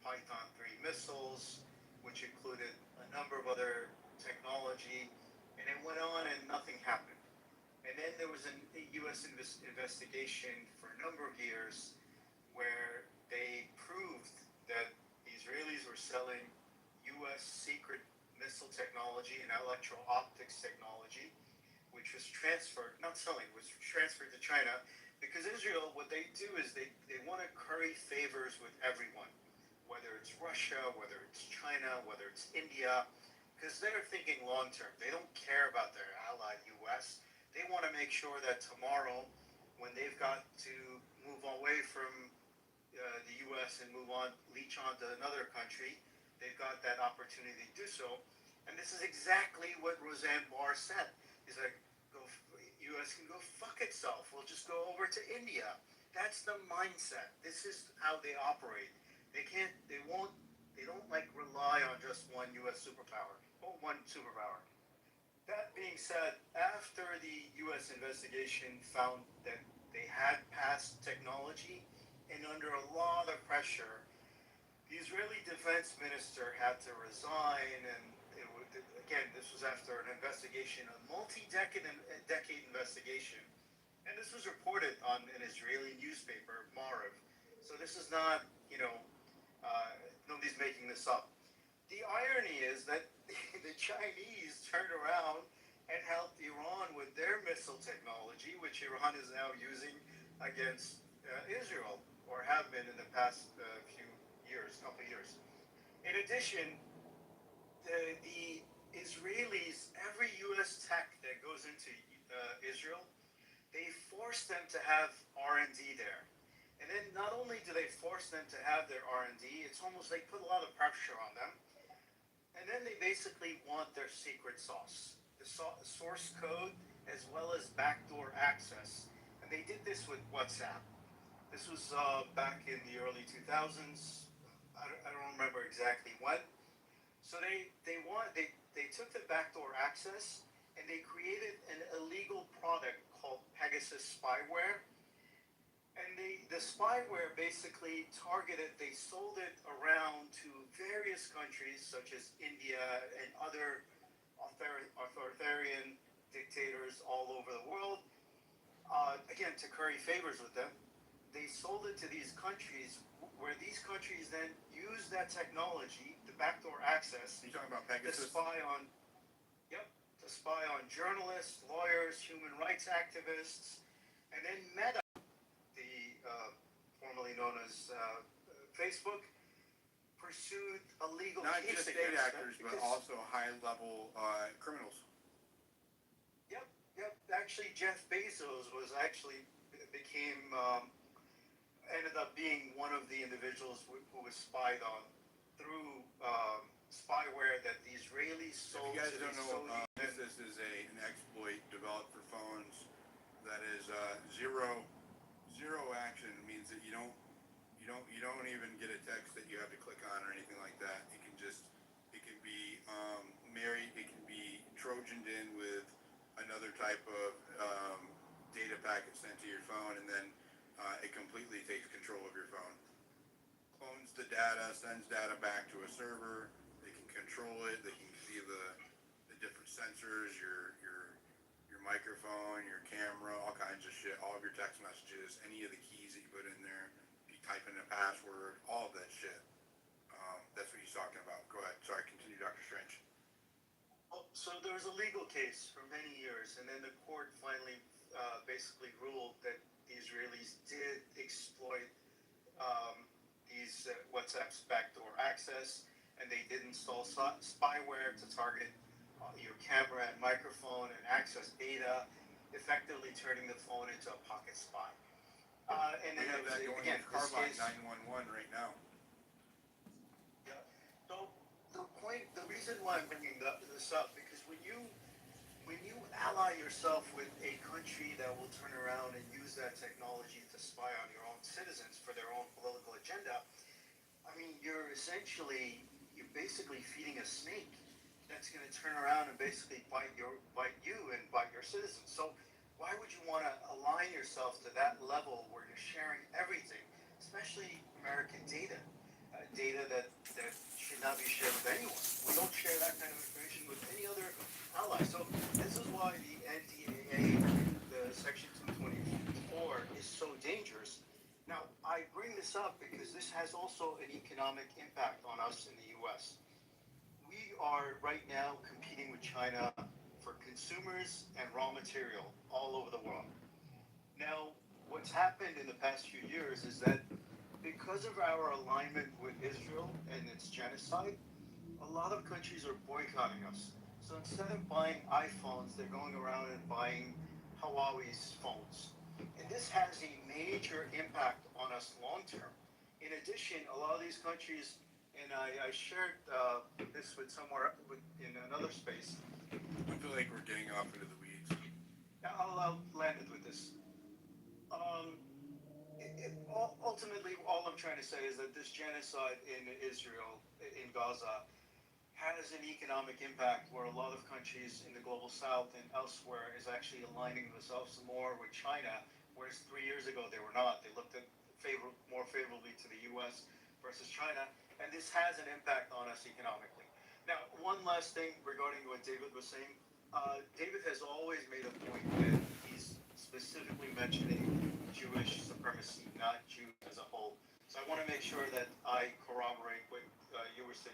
Python 3 missiles, which included a number of other technology, and it went on and nothing happened. And then there was a U.S. investigation for a number of years where they proved that the Israelis were selling U.S. secret missile technology and electro-optics technology, which was transferred, not selling, was transferred to China, because Israel, what they do is they want to curry favors with everyone, whether it's Russia, whether it's China, whether it's India, because they're thinking long term. They don't care about their ally, U.S. They want to make sure that tomorrow, when they've got to move away from the U.S. and leech on to another country, they've got that opportunity to do so. And this is exactly what Roseanne Barr said. He's like, U.S. can go fuck itself. We'll just go over to India. That's the mindset. This is how they operate. They don't like rely on just one U.S. superpower or one superpower. That being said, after the U.S. investigation found that they had passed technology and under a lot of pressure, the Israeli defense minister had to resign, and again, this was after an investigation, a decade investigation, and this was reported on an Israeli newspaper, Maariv. So this is not, nobody's making this up. The irony is that the Chinese turned around and helped Iran with their missile technology, which Iran is now using against Israel, or have been in the past couple years. In addition, the Israelis, every U.S. tech that goes into Israel, they force them to have R&D there. And then not only do they force them to have their R&D, it's almost like put a lot of pressure on them. And then they basically want their secret sauce, the source code, as well as backdoor access. And they did this with WhatsApp. This was back in the early 2000s. I don't remember exactly when. So they took the backdoor access and they created an illegal product called Pegasus spyware. And the spyware basically they sold it around to various countries such as India and other authoritarian dictators all over the world. Again, to curry favors with them. They sold it to these countries, where these countries then use that technology, the backdoor access, You talking about Pegasus? To spy on journalists, lawyers, human rights activists, and then Meta, the formerly known as Facebook, pursued a legal Not case just state against actors, them but also high-level criminals. Yep. Actually, Jeff Bezos ended up being one of the individuals who was spied on through spyware that the Israelis sold. If you guys to don't the know, Saudi this is an exploit developed for phones that is zero action. It means that you don't even get a text that you have to click on or anything like that. It can be married. It can be trojaned in with another type of data packet sent to your phone, and then it completely takes control of your phone. Clones the data, sends data back to a server. They can control it. They can see the different sensors, your microphone, your camera, all kinds of shit, all of your text messages, any of the keys that you put in there. If you type in a password, all of that shit. That's what he's talking about. Go ahead. Sorry, continue, Dr. Strange. So there was a legal case for many years, and then the court finally basically ruled that the Israelis did exploit these WhatsApp's backdoor access, and they did install spyware to target your camera and microphone and access data, effectively turning the phone into a pocket spy. And We then have that going in Carbine 911 right now. Yeah. So the reason why I'm bringing this up, because when you ally yourself with a country that will turn around and use that technology to spy on your own citizens for their own political agenda, I mean, you're basically feeding a snake that's going to turn around and basically bite you and bite your citizens. So why would you want to align yourself to that level where you're sharing everything, especially American data that should not be shared with anyone? We don't share that kind of information with any other ally. So this is why the NDAA, the Section 224, is so dangerous. Now, I bring this up because this has also an economic impact on us in the U.S. We are right now competing with China for consumers and raw material all over the world. Now, what's happened in the past few years is that because of our alignment with Israel and its genocide, a lot of countries are boycotting us. So instead of buying iPhones, they're going around and buying Huawei's phones. And this has a major impact on us long term. In addition, a lot of these countries and I shared this with in another space. I feel like we're getting off into the weeds. I'll land it with this. Ultimately, all I'm trying to say is that this genocide in Israel, in Gaza, has an economic impact where a lot of countries in the global south and elsewhere is actually aligning themselves more with China, whereas 3 years ago they were not. They looked at more favorably to the U.S. versus China, and this has an impact on us economically. Now, one last thing regarding what David was saying. David has always made a point that he's specifically mentioning Jewish supremacy, not Jews as a whole. So I want to make sure that